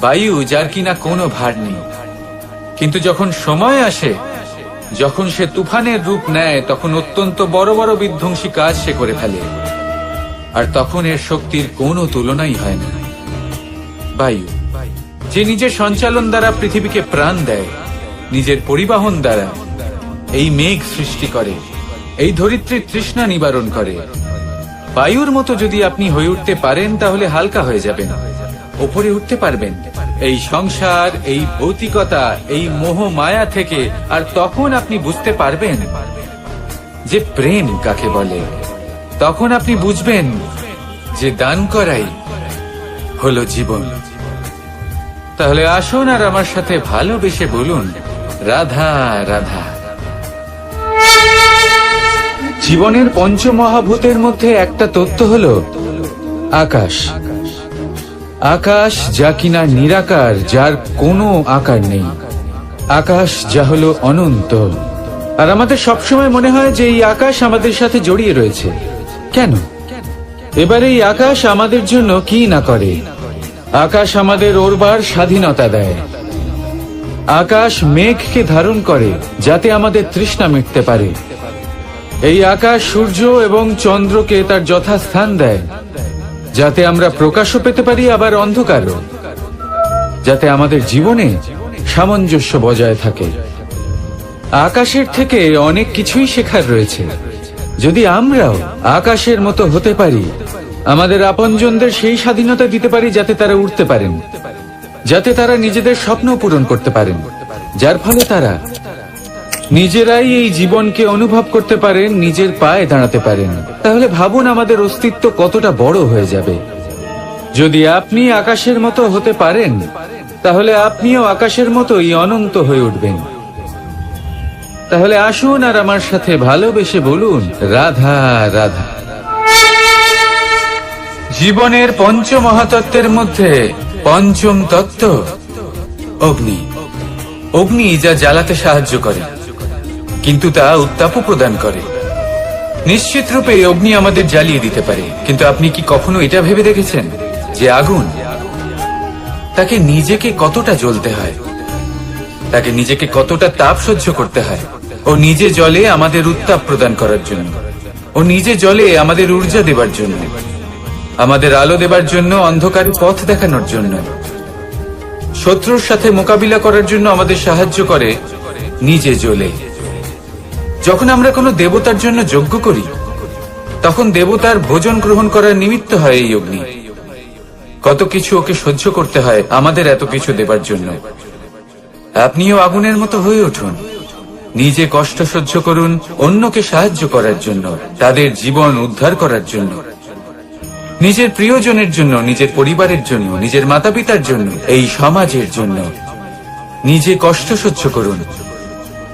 বায়ু যার কিনা কোনো ভার নেই। কিন্তু যখন সময় আসে, যখন সে তুফানের রূপ নেয়, তখন অত্যন্ত বড় বড় বিধ্বংসী কাজ সে করে ফেলে। আর তখন এর শক্তির কোনো তুলনাই হয় না। বায়ু যে নিজের সঞ্চালন দ্বারা পৃথিবীকে প্রাণ দেয়, নিজের পরিবহন দ্বারা এই মেঘ সৃষ্টি করে, এই ধরিত্রীর তৃষ্ণা নিবারণ করে। বায়ুর মতো যদি আপনি হয়ে উঠতে পারেন, তাহলে হালকা হয়ে যাবেন, ওপরে উঠতে পারবেন এই সংসার, এই ভৌতিকতা, এই মোহ মায়া থেকে। আর তখন আপনি বুঝতে পারবেন যে প্রেম কাকে বলে। তখন আপনি বুঝবেন যে দান করাই হলো জীবন। তাহলে আসুন আর আমার সাথে ভালোবেসে বলুন, রাধা রাধা। জীবনের পঞ্চমহাভূতের মধ্যে একটা তত্ত্ব হল আকাশ। আকাশ যা কিনা নিরাকার, যার কোনো আকার নেই। আকাশ যা হলো অনন্ত। আর আমাদের সবসময় মনে হয় যে এই আকাশ আমাদের সাথে জড়িয়ে রয়েছে। কেন? এবার এই আকাশ আমাদের জন্য কি না করে। আকাশ আমাদের ওড়বার স্বাধীনতা দেয়। আকাশ মেঘকে ধারণ করে যাতে আমাদের তৃষ্ণা মিটতে পারে। এই আকাশ সূর্য এবং চন্দ্রকে তার যথাস্থান দেয়, যাতে আমরা প্রকাশও পেতে পারি, আবার অন্ধকারও, যাতে আমাদের জীবনে সামঞ্জস্য বজায় থাকে। আকাশের থেকে অনেক কিছুই শেখার রয়েছে। যদি আমরাও আকাশের মতো হতে পারি, আমাদের আপনজনদের সেই স্বাধীনতা দিতে পারি যাতে তারা উঠতে পারেন, যাতে তারা নিজেদের স্বপ্ন পূরণ করতে পারেন, যার ফলে তারা নিজেরাই এই জীবনকে অনুভব করতে পারেন, নিজের পায়ে দাঁড়াতে পারেন, তাহলে ভাবুন আমাদের অস্তিত্ব কতটা বড় হয়ে যাবে। যদি আপনি আকাশের মতো হতে পারেন, তাহলে আপনিও আকাশের মতোই অনন্ত হয়ে উঠবেন। তাহলে আসুন আর আমার সাথে ভালোবেসে বলুন, রাধা রাধা। জীবনের পঞ্চ মহাতত্ত্বের মধ্যে পঞ্চম তত্ত্ব অগ্নি। অগ্নি যা জ্বালাতে সাহায্য করে, কিন্তু তা উত্তাপও প্রদান করে। নিশ্চিত রূপে অগ্নি আমাদের জ্বালিয়ে দিতে পারে, কিন্তু আপনি কি কখনো এটা ভেবে দেখেছেন যে আগুন, তাকে নিজেকে কতটা জ্বলতে হয়, তাকে নিজেকে কতটা তাপ সহ্য করতে হয়? ও নিজে জ্বলে আমাদের উত্তাপ প্রদান করার জন্য, ও নিজে জ্বলে আমাদের ঊর্জা দেবার জন্য, আমাদের আলো দেবার জন্য, অন্ধকারে পথ দেখানোর জন্য, শত্রুর সাথে মোকাবিলা করার জন্য আমাদের সাহায্য করে নিজে জ্বলে। যখন আমরা কোনো দেবতার জন্য যজ্ঞ করি, তখন দেবতার ভোজন গ্রহণ করার নিমিত্ত হয় এই অগ্নি। কত কিছু ওকে সহ্য করতে হয় আমাদের এত কিছু দেবার জন্য। আপনিও আগুনের মতো হয়ে উঠুন, নিজে কষ্ট সহ্য করুন অন্যকে সাহায্য করার জন্য, তাদের জীবন উদ্ধার করার জন্য, নিজের প্রিয়জনের জন্য, নিজের পরিবারের জন্য, নিজের মাতা পিতার জন্য, এই সমাজের জন্য। নিজে কষ্ট সহ্য করুন,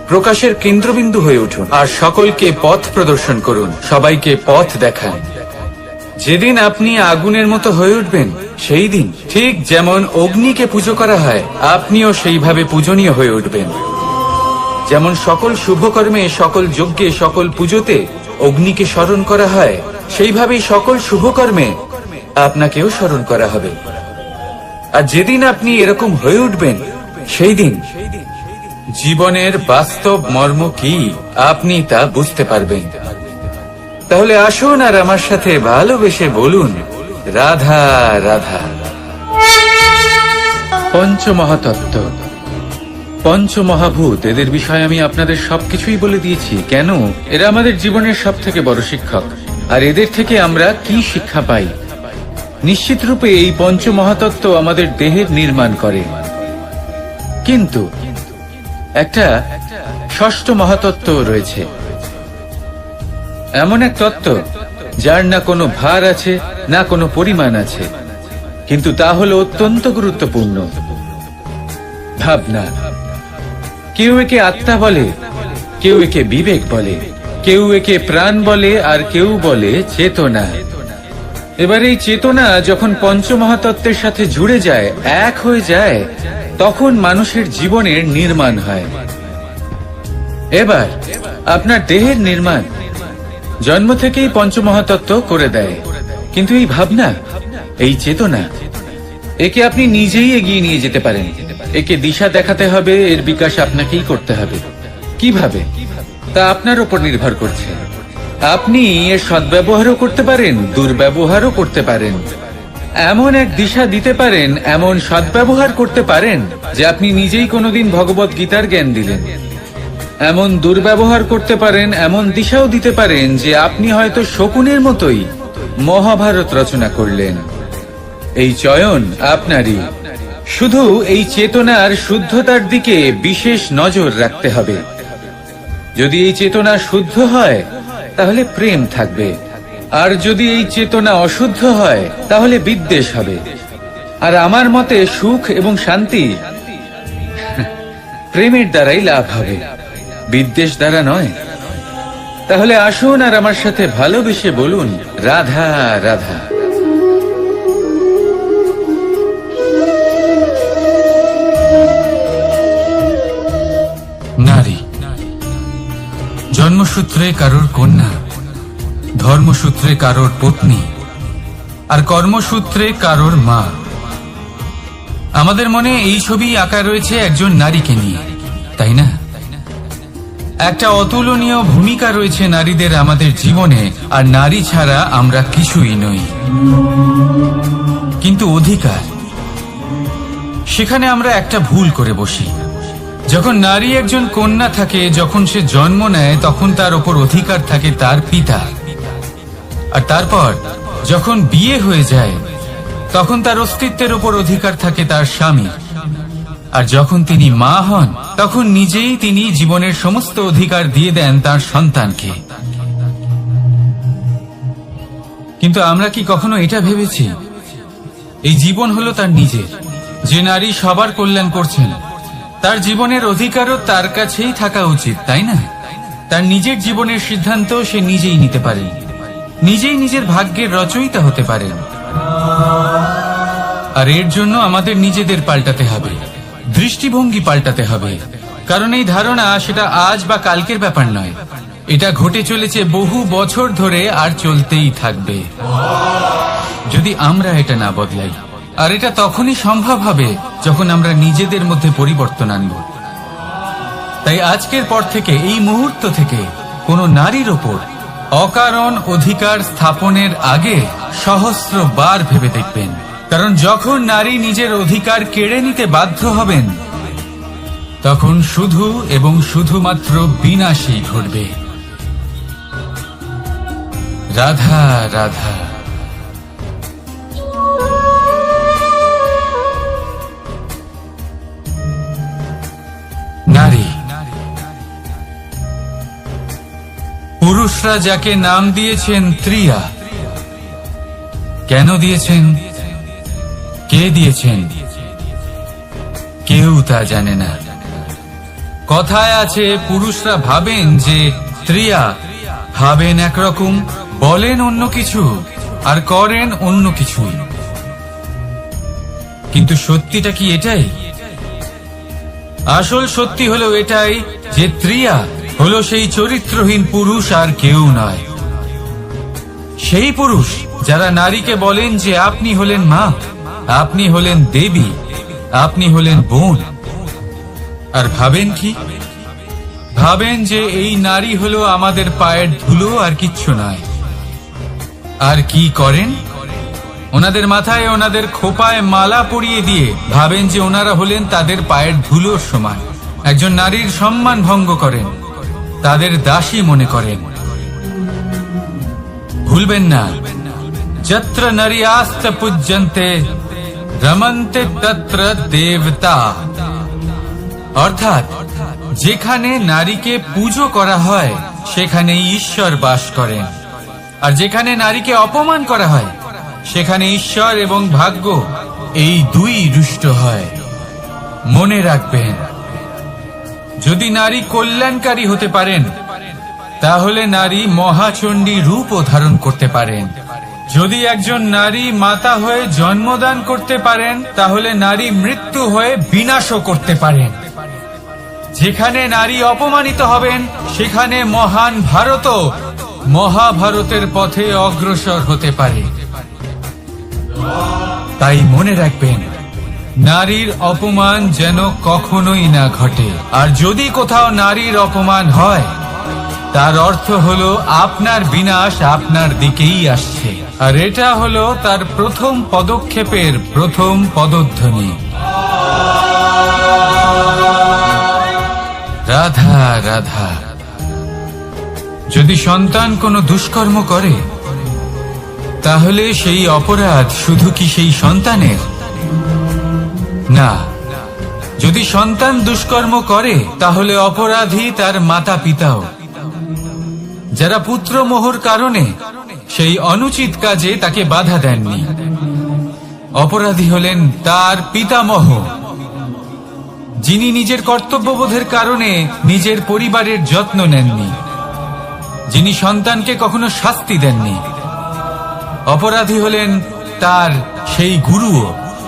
প্রকাশের কেন্দ্রবিন্দু হয়ে উঠুন, আর সকলকে পথ প্রদর্শন করুন, সবাইকে পথ দেখান। যেদিন আপনি আগুনের মতো হয়ে উঠবেন, সেই দিন ঠিক যেমন অগ্নিকে পুজো করা হয়, আপনিও সেইভাবে পূজনীয় হয়ে উঠবেন। যেমন সকল শুভকর্মে, সকল যজ্ঞে, সকল পুজোতে অগ্নিকে স্মরণ করা হয়, সেইভাবেই সকল শুভকর্মে আপনাকেও স্মরণ করা হবে। আর যেদিন আপনি এরকম হয়ে উঠবেন, সেই দিন জীবনের বাস্তব মর্ম কি আপনি তা বুঝতে পারবেন। তাহলে আসুন আর আমার সাথে ভালোবেসে বলুন, রাধা রাধা। পঞ্চমহাতত্ত্ব, পঞ্চমহাভূত, এদের বিষয়ে আমি আপনাদের সবকিছুই বলে দিয়েছি। কেন? এরা আমাদের জীবনের সব থেকে বড় শিক্ষক। আর এদের থেকে আমরা কি শিক্ষা পাই? নিশ্চিত রূপে এই পঞ্চমহাতত্ত্ব আমাদের দেহের নির্মাণ করে, কিন্তু একটা ষষ্ঠ মহাতত্ত্ব রয়েছে, এমন এক তত্ত্ব যার না কোনো ভার আছে, না কোনো পরিমাণ আছে, কিন্তু তা হলো অত্যন্ত গুরুত্বপূর্ণ, ভাবনা। কেউ একে আত্মা বলে, কেউ একে বিবেক বলে, কেউ একে প্রাণ বলে, আর কেউ বলে চেতনা। এবার এই চেতনা যখন পঞ্চমহাতত্ত্বের সাথে জুড়ে যায়, এক হয়ে যায়, তখন মানুষের জীবনের নির্মাণ হয়। এবার আপনার দেহের নির্মাণ জন্ম থেকেই পঞ্চমহাতত্ত্ব করে দেয়, কিন্তু এই ভাবনা, এই চেতনা, একে আপনি নিজেই এগিয়ে নিয়ে যেতে পারেন। একে দিশা দেখাতে হবে, এর বিকাশ আপনাকেই করতে হবে। কিভাবে? তা আপনার উপর নির্ভর করছে। আপনি এর সদ্ব্যবহারও করতে পারেন, দুর্ব্যবহারও করতে পারেন। এমন এক দিশা দিতে পারেন, এমন সদ্ব্যবহার করতে পারেন যে আপনি নিজেই কোনোদিন ভগবত গীতার জ্ঞান দিলেন। এমন দুর্ব্যবহার করতে পারেন, এমন দিশাও দিতে পারেন যে আপনি হয়তো শকুনের মতোই মহাভারত রচনা করলেন। এই চয়ন আপনারই। শুধু এই চেতনার শুদ্ধতার দিকে বিশেষ নজর রাখতে হবে। যদি এই চেতনা শুদ্ধ হয়, তাহলে প্রেম থাকবে, আর যদি এই চেতনা অশুদ্ধ হয়, তাহলে বিদ্বেষ হবে। আর আমার মতে সুখ এবং শান্তি প্রেমের দ্বারাই লাভ হবে, বিদ্বেষ দ্বারা নয়। তাহলে আসুন আর আমার সাথে ভালোবেসে বলুন, রাধা রাধা। নারী জন্মসূত্রে কারোর কন্যা, ধর্মসূত্রে কারোর পত্নী, আর কর্মসূত্রে কারোর মা। আমাদের মনে এই ছবি আঁকা রয়েছে একজন নারীকে নিয়ে, তাই না? একটা অতুলনীয় ভূমিকা রয়েছে নারীদের আমাদের জীবনে, আর নারী ছাড়া আমরা কিছুই নই। কিন্তু অধিকার, সেখানে আমরা একটা ভুল করে বসি। যখন নারী একজন কন্যা থাকে, যখন সে জন্ম নেয়, তখন তার ওপর অধিকার থাকে তার পিতা। আর তারপর যখন বিয়ে হয়ে যায়, তখন তার অস্তিত্বের ওপর অধিকার থাকে তার স্বামী। আর যখন তিনি মা হন, তখন নিজেই তিনি জীবনের সমস্ত অধিকার দিয়ে দেন তার সন্তানকে। কিন্তু আমরা কি কখনো এটা ভেবেছি এই জীবন হলো তার নিজের? যে নারী সবার কল্যাণ করছেন, তার জীবনের অধিকারও তার কাছেই থাকা উচিত, তাই না? তার নিজের জীবনের সিদ্ধান্ত সে নিজেই নিতে পারেন, নিজেই নিজের ভাগ্যের রচয়িতা হতে পারেন। আর এর জন্য আমাদের নিজেদের পাল্টাতে হবে, দৃষ্টিভঙ্গি পাল্টাতে হবে। কারণ এই ধারণা সেটা আজ বা কালকের ব্যাপার নয়, এটা ঘটে চলেছে বহু বছর ধরে আর চলতেই থাকবে যদি আমরা এটা না বদলাই। আর এটা তখনই সম্ভব হবে যখন আমরা নিজেদের মধ্যে পরিবর্তন আনব। তাই আজকের পর থেকে, এই মুহূর্ত থেকে কোনো নারীর ওপর অকারণ অধিকার স্থাপনের আগে সহস্রবার ভেবে দেখবেন। কারণ যখন নারী নিজের অধিকার কেড়ে নিতে বাধ্য হবেন, তখন শুধু এবং শুধুমাত্র বিনাশই ঘটবে। রাধা রাধা। নারী, পুরুষরা যাকে নাম দিয়েছেন ত্রিয়া, কেন দিয়েছেন, কে দিয়েছেন, কেউ তা জানে না। কথায় আছে, পুরুষরা ভাবেন যে ত্রিয়া, ভাবেন একরকম, বলেন অন্য কিছু, আর করেন অন্য কিছু। কিন্তু সত্যিটা কি এটাই? আসল সত্যি হলো এটাই যে ত্রিয়া হলো সেই চরিত্রহীন পুরুষ, আর কেউ নয়। সেই পুরুষ যারা নারীকে বলেন যে আপনি হলেন মা, আপনি হলেন দেবী, আপনি হলেন বোন। আর ভাবেন কি? ভাবেন যে এই নারী হলো আমাদের পায়ের ধুলো, আর কিচ্ছু নয়। আর কি করেন? ওনাদের মাথায়, ওনাদের খোপায় মালা পরিয়ে দিয়ে ভাবেন যে ওনারা হলেন তাদের পায়ের ধুলোর সমান। একজন নারীর সম্মান ভঙ্গ করেন, তাদের দাসী মনে করেন। ভুলবেন না, যত্র নারীয়াস্ত পূজ্যন্তে রমন্তে তত্র দেবতা। অর্থাৎ যেখানে নারীকে পুজো করা হয় সেখানে ঈশ্বর বাস করেন, আর যেখানে নারীকে অপমান করা হয় সেখানে ঈশ্বর এবং ভাগ্য এই দুই রুষ্ট হয়। মনে রাখবেন, যদি নারী কল্যাণকারী হতে পারেন তাহলে নারী মহাচণ্ডী রূপও ধারণ করতে পারেন। যদি একজন নারী মাতা হয়ে জন্মদান করতে পারেন তাহলে নারী মৃত্যু হয়ে বিনাশও করতে পারেন। যেখানে নারী অপমানিত হবেন সেখানে মহান ভারতও মহাভারতের পথে অগ্রসর হতে পারে। তাই মনে রাখবেন, নারীর অপমান যেন কখনোই না ঘটে। আর যদি কোথাও নারীর অপমান হয় তার অর্থ হলো আপনার বিনাশ আপনার দিকেই আসছে। আর এটা হলো তার প্রথম পদক্ষেপের প্রথম পদধ্বনি। রাধা রাধা। যদি সন্তান কোনো দুষ্কর্ম করে তাহলে সেই অপরাধ শুধু কি সেই সন্তানের? না, যদি সন্তান দুষ্কর্ম করে তাহলে অপরাধী তার মাতা পিতাও, যারা পুত্র মোহর কারণে সেই অনুচিত কাজে তাকে বাধা দেননি। অপরাধী হলেন তার পিতামহ, যিনি নিজের কর্তব্যবোধের কারণে নিজের পরিবারের যত্ন নেননি, যিনি সন্তানকে কখনো শাস্তি দেননি। অপরাধী হলেন তার সেই গুরুও,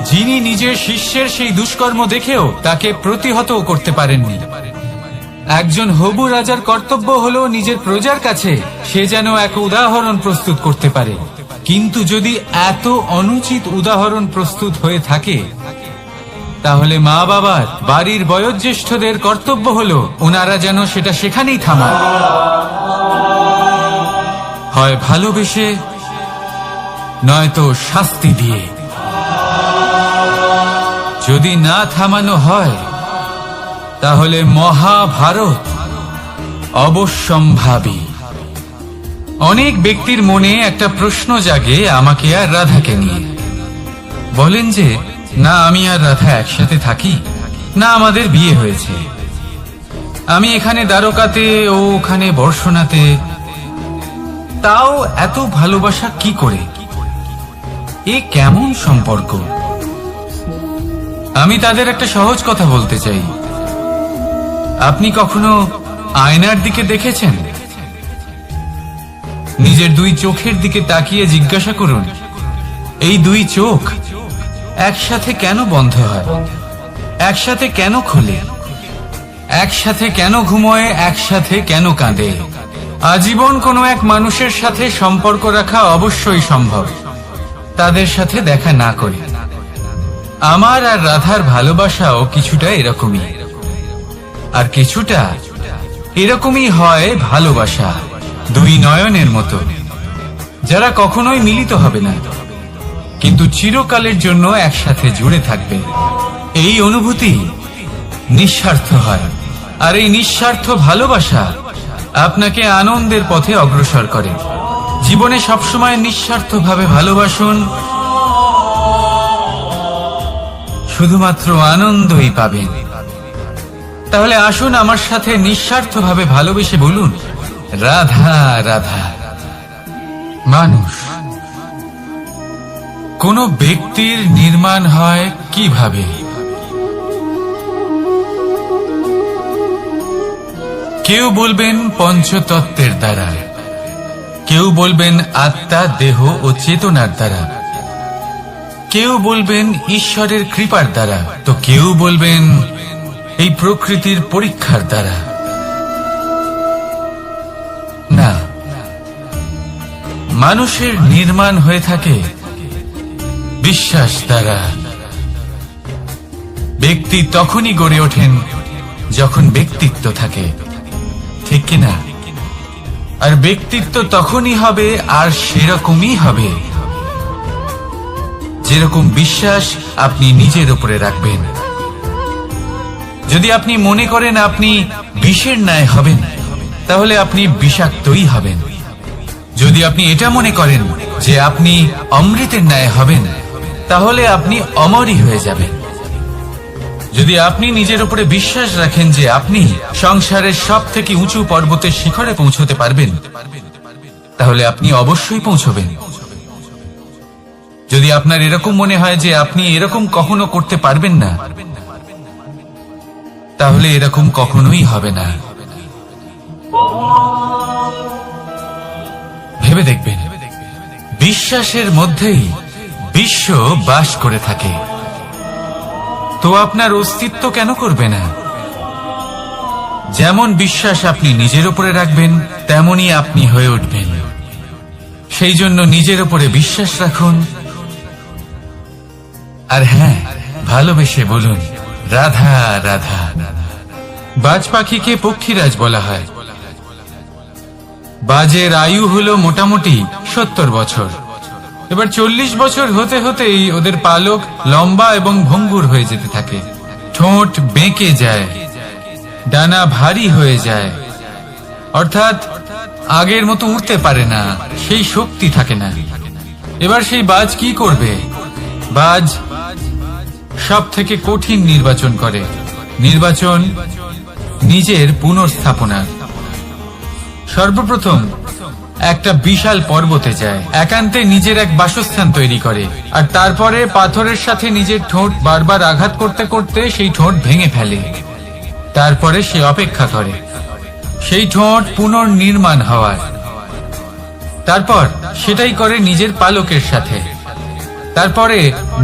যিনি নিজের শিষ্যের সেই দুষ্কর্ম দেখেও তাকে প্রতিহত করতে পারেননি। একজন হবু রাজার কর্তব্য হলো নিজের প্রজার কাছে সে যেন এক উদাহরণ প্রস্তুত করতে পারে। কিন্তু যদি এত অনুচিত উদাহরণ প্রস্তুত হয়ে থাকে তাহলে মা বাবার, বাড়ির বয়োজ্যেষ্ঠদের কর্তব্য হলো ওনারা যেন সেটা সেখানেই থামান, হয় ভালোবেসে নয়তো শাস্তি দিয়ে। যদি না থামানো হয় তাহলে মহাভারত অবশ্যম্ভাবী। অনেক ব্যক্তির মনে একটা প্রশ্ন জাগে আমাকে আর রাধাকে নিয়ে। বলেন যে না আমি আর রাধা একসাথে থাকি, না আমাদের বিয়ে হয়েছে, আমি এখানে দ্বারকাতে ও ওখানে বর্ষণাতে, তাও এত ভালোবাসা কি করে? এ কেমন সম্পর্ক? আমি তাদের একটা সহজ কথা বলতে চাই। আপনি কখনো আয়নার দিকে দেখেছেন? নিজের দুই চোখের দিকে তাকিয়ে জিজ্ঞাসা করুন, এই দুই চোখ একসাথে কেন বন্ধ হয়, একসাথে কেন খোলে, একসাথে কেন ঘুমোয়, একসাথে কেন কাঁদে? আজীবন কোনো এক মানুষের সাথে সম্পর্ক রাখা অবশ্যই সম্ভব, তাদের সাথে দেখা না করে। আমার আর রাধার ভালোবাসাও কিছুটা এরকমই, আর কিছুটা এরকমই হয় ভালোবাসা দুই নয়নের মতো, যারা কখনোই মিলিত হবে না, কিন্তু চিরকালের জন্য একসাথে জুড়ে থাকবে। এই অনুভূতি নিঃস্বার্থ হয়, আর এই নিঃস্বার্থ ভালোবাসা আপনাকে আনন্দের পথে অগ্রসর করে। জীবনে সবসময় নিঃস্বার্থভাবে ভালোবাসুন, শুধুমাত্র আনন্দই পাবেন। তাহলে আসুন আমার সাথে নিঃস্বার্থভাবে ভালোবেসে বলুন, রাধা রাধা। মানুষ, কোন ব্যক্তির নির্মাণ হয় কিভাবে? কেউ বলবেন পঞ্চতত্ত্বের দ্বারা, কেউ বলবেন আত্মা, দেহ ও চেতনার দ্বারা, কেউ বলবেন ঈশ্বরের কৃপার দ্বারা, তো কেউ বলবেন এই প্রকৃতির পরীক্ষার দ্বারা। না, মানুষের নির্মাণ হয়ে থাকে বিশ্বাস দ্বারা। ব্যক্তি তখনই গড়ে ওঠেন যখন ব্যক্তিত্ব থাকে, ঠিক কিনা? আর ব্যক্তিত্ব তখনই হবে, আর সেরকমই হবে যেরকম বিশ্বাস আপনি নিজের উপরে রাখবেন। যদি আপনি মনে করেন আপনি বিষের ন্যায় হবেন, তাহলে আপনি বিষাক্তই হবেন। যদি আপনি এটা মনে করেন যে আপনি অমৃতের ন্যায় হবেন, তাহলে আপনি অমরই হয়ে যাবেন। যদি আপনি নিজের উপরে বিশ্বাস রাখেন যে আপনি সংসারের সব থেকে উঁচু পর্বতের শিখরে পৌঁছতে পারবেন, তাহলে আপনি অবশ্যই পৌঁছবেন। যদি আপনার এরকম মনে হয় যে আপনি এরকম কখনো করতে পারবেন না, তাহলে এরকম কখনোই হবে না। ভেবে দেখবেন, বিশ্বাসের মধ্যেই বিশ্ব বাস করে থাকে, তো আপনার অস্তিত্ব কেন করবে না? যেমন বিশ্বাস আপনি নিজের উপরে রাখবেন, তেমনই আপনি হয়ে উঠবেন। সেই জন্য নিজের উপরে বিশ্বাস রাখুন, আর হ্যাঁ, ভালোবেসে বলুন, রাধা রাধা। বাজ পাখিকে পক্ষীরাজ বলা হয়। বাজের আয়ু হলো মোটামুটি 70 বছর। এবার 40 বছর হতে হতেই ওদের পালক লম্বা এবং ভঙ্গুর হয়ে যেতে থাকে, ঠোঁট বেঁকে যায়, ডানা ভারী হয়ে যায়, অর্থাৎ আগের মতো উড়তে পারে না, সেই শক্তি থাকে না। এবার সেই বাজ কি করবে? বাজ সব থেকে কঠিন নির্বাচন করে, নির্বাচন নিজের পুনর্স্থাপনা। সর্বপ্রথম একটা বিশাল পর্বতে যায়, একান্তে নিজের এক বাসস্থান তৈরি করে, আর তারপরে পাথরের সাথে নিজের ঠোঁট বারবার আঘাত করতে করতে সেই ঠোঁট ভেঙে ফেলে। তারপরে সে অপেক্ষা করে সেই ঠোঁট পুনর্নির্মাণ হওয়ার। তারপর সেটাই করে নিজের পালকের সাথে। তারপরে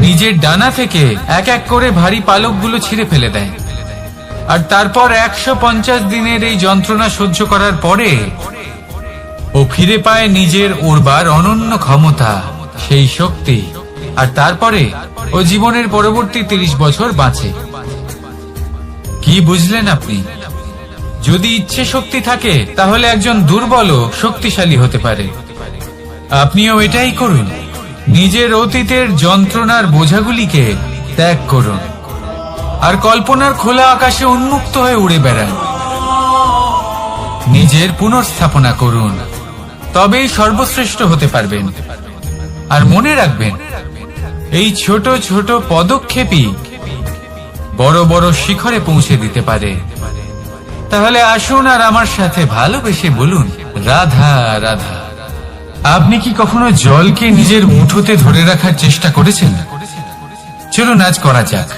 নিজের ডানা থেকে এক এক করে ভারী পালকগুলো ছিঁড়ে ফেলে দেয়। আর তারপর 150 দিনের এই যন্ত্রণা সহ্য করার পরে ও ফিরে পায় নিজের উড়বার অনন্য ক্ষমতা, সেই শক্তি। আর তারপরে ও জীবনের পরবর্তী 30 বছর বাঁচে। কি বুঝলেন আপনি? যদি ইচ্ছে শক্তি থাকে, তাহলে একজন দুর্বলও শক্তিশালী হতে পারে। আপনিও এটাই করুন, নিজের অতীতের যন্ত্রণার বোঝাগুলিকে ত্যাগ করুন, আর কল্পনার খোলা আকাশে উন্মুক্ত হয়ে উড়ে বেড়ান। নিজের পুনর্স্থাপনা করুন, তবেই সর্বশ্রেষ্ঠ হতে পারবেন। আর মনে রাখবেন, এই ছোট ছোট পদক্ষেপই বড় বড় শিখরে পৌঁছে দিতে পারে। তাহলে আসুন আর আমার সাথে ভালোবেসে বলুন, রাধা রাধা। আপনি কি কখনো জলকে নিজের মুঠোতে ধরে রাখার চেষ্টা করেছেন? চলুন আজ করা যাক।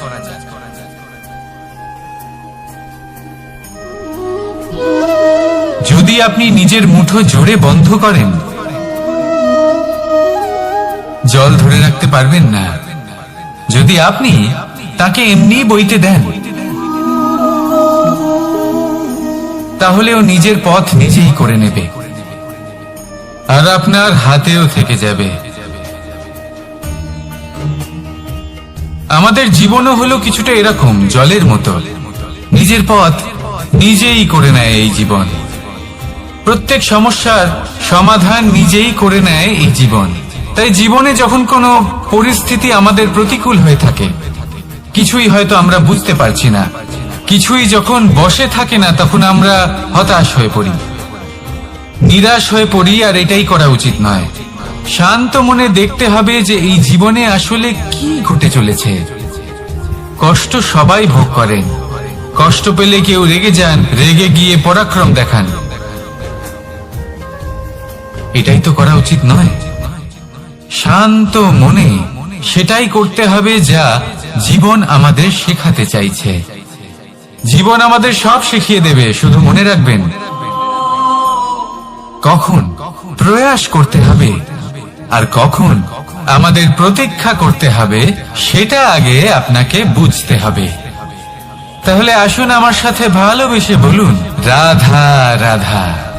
যদি আপনি নিজের মুঠো জোরে বন্ধ করেন, জল ধরে রাখতে পারবেন না যদি আপনি তাকে এমনি বইতে দেন। তাহলে ও নিজের পথ নিজেই করে নেবে আর আপনার হাতেও থেকে যাবে। আমাদের জীবনও হলো কিছুটা এরকম, জলের মতো। নিজের পথ নিজেই করে নেয় এই জীবন। প্রত্যেক সমস্যার সমাধান নিজেই করে নেয় এই জীবন। তাই জীবনে যখন কোনো পরিস্থিতি আমাদের প্রতিকূল হয়ে থাকে, কিছুই হয়তো আমরা বুঝতে পারছি না, কিছুই যখন বসে থাকে না, তখন আমরা হতাশ হয়ে পড়ি, নিরাশ হয়ে পড়ি। আর এটাই করা উচিত নয়। শান্ত মনে দেখতে হবে যে এই জীবনে আসলে কি ঘটে চলেছে। কষ্ট সবাই ভোগ করেন। কষ্ট পেলে কেউ রেগে যান, রেগে গিয়ে পরাক্রম দেখান। এটাই তো করা উচিত নয়। শান্ত মনে সেটাই করতে হবে যা জীবন আমাদের শেখাতে চাইছে। জীবন আমাদের সব শিখিয়ে দেবে, শুধু মনে রাখবেন কখন প্রয়াস করতে হবে আর কখন আমাদের প্রতীক্ষা করতে হবে, সেটা আগে আপনাকে বুঝতে হবে। তাহলে আসুন আমার সাথে ভালোবেসে বলুন, রাধা রাধা।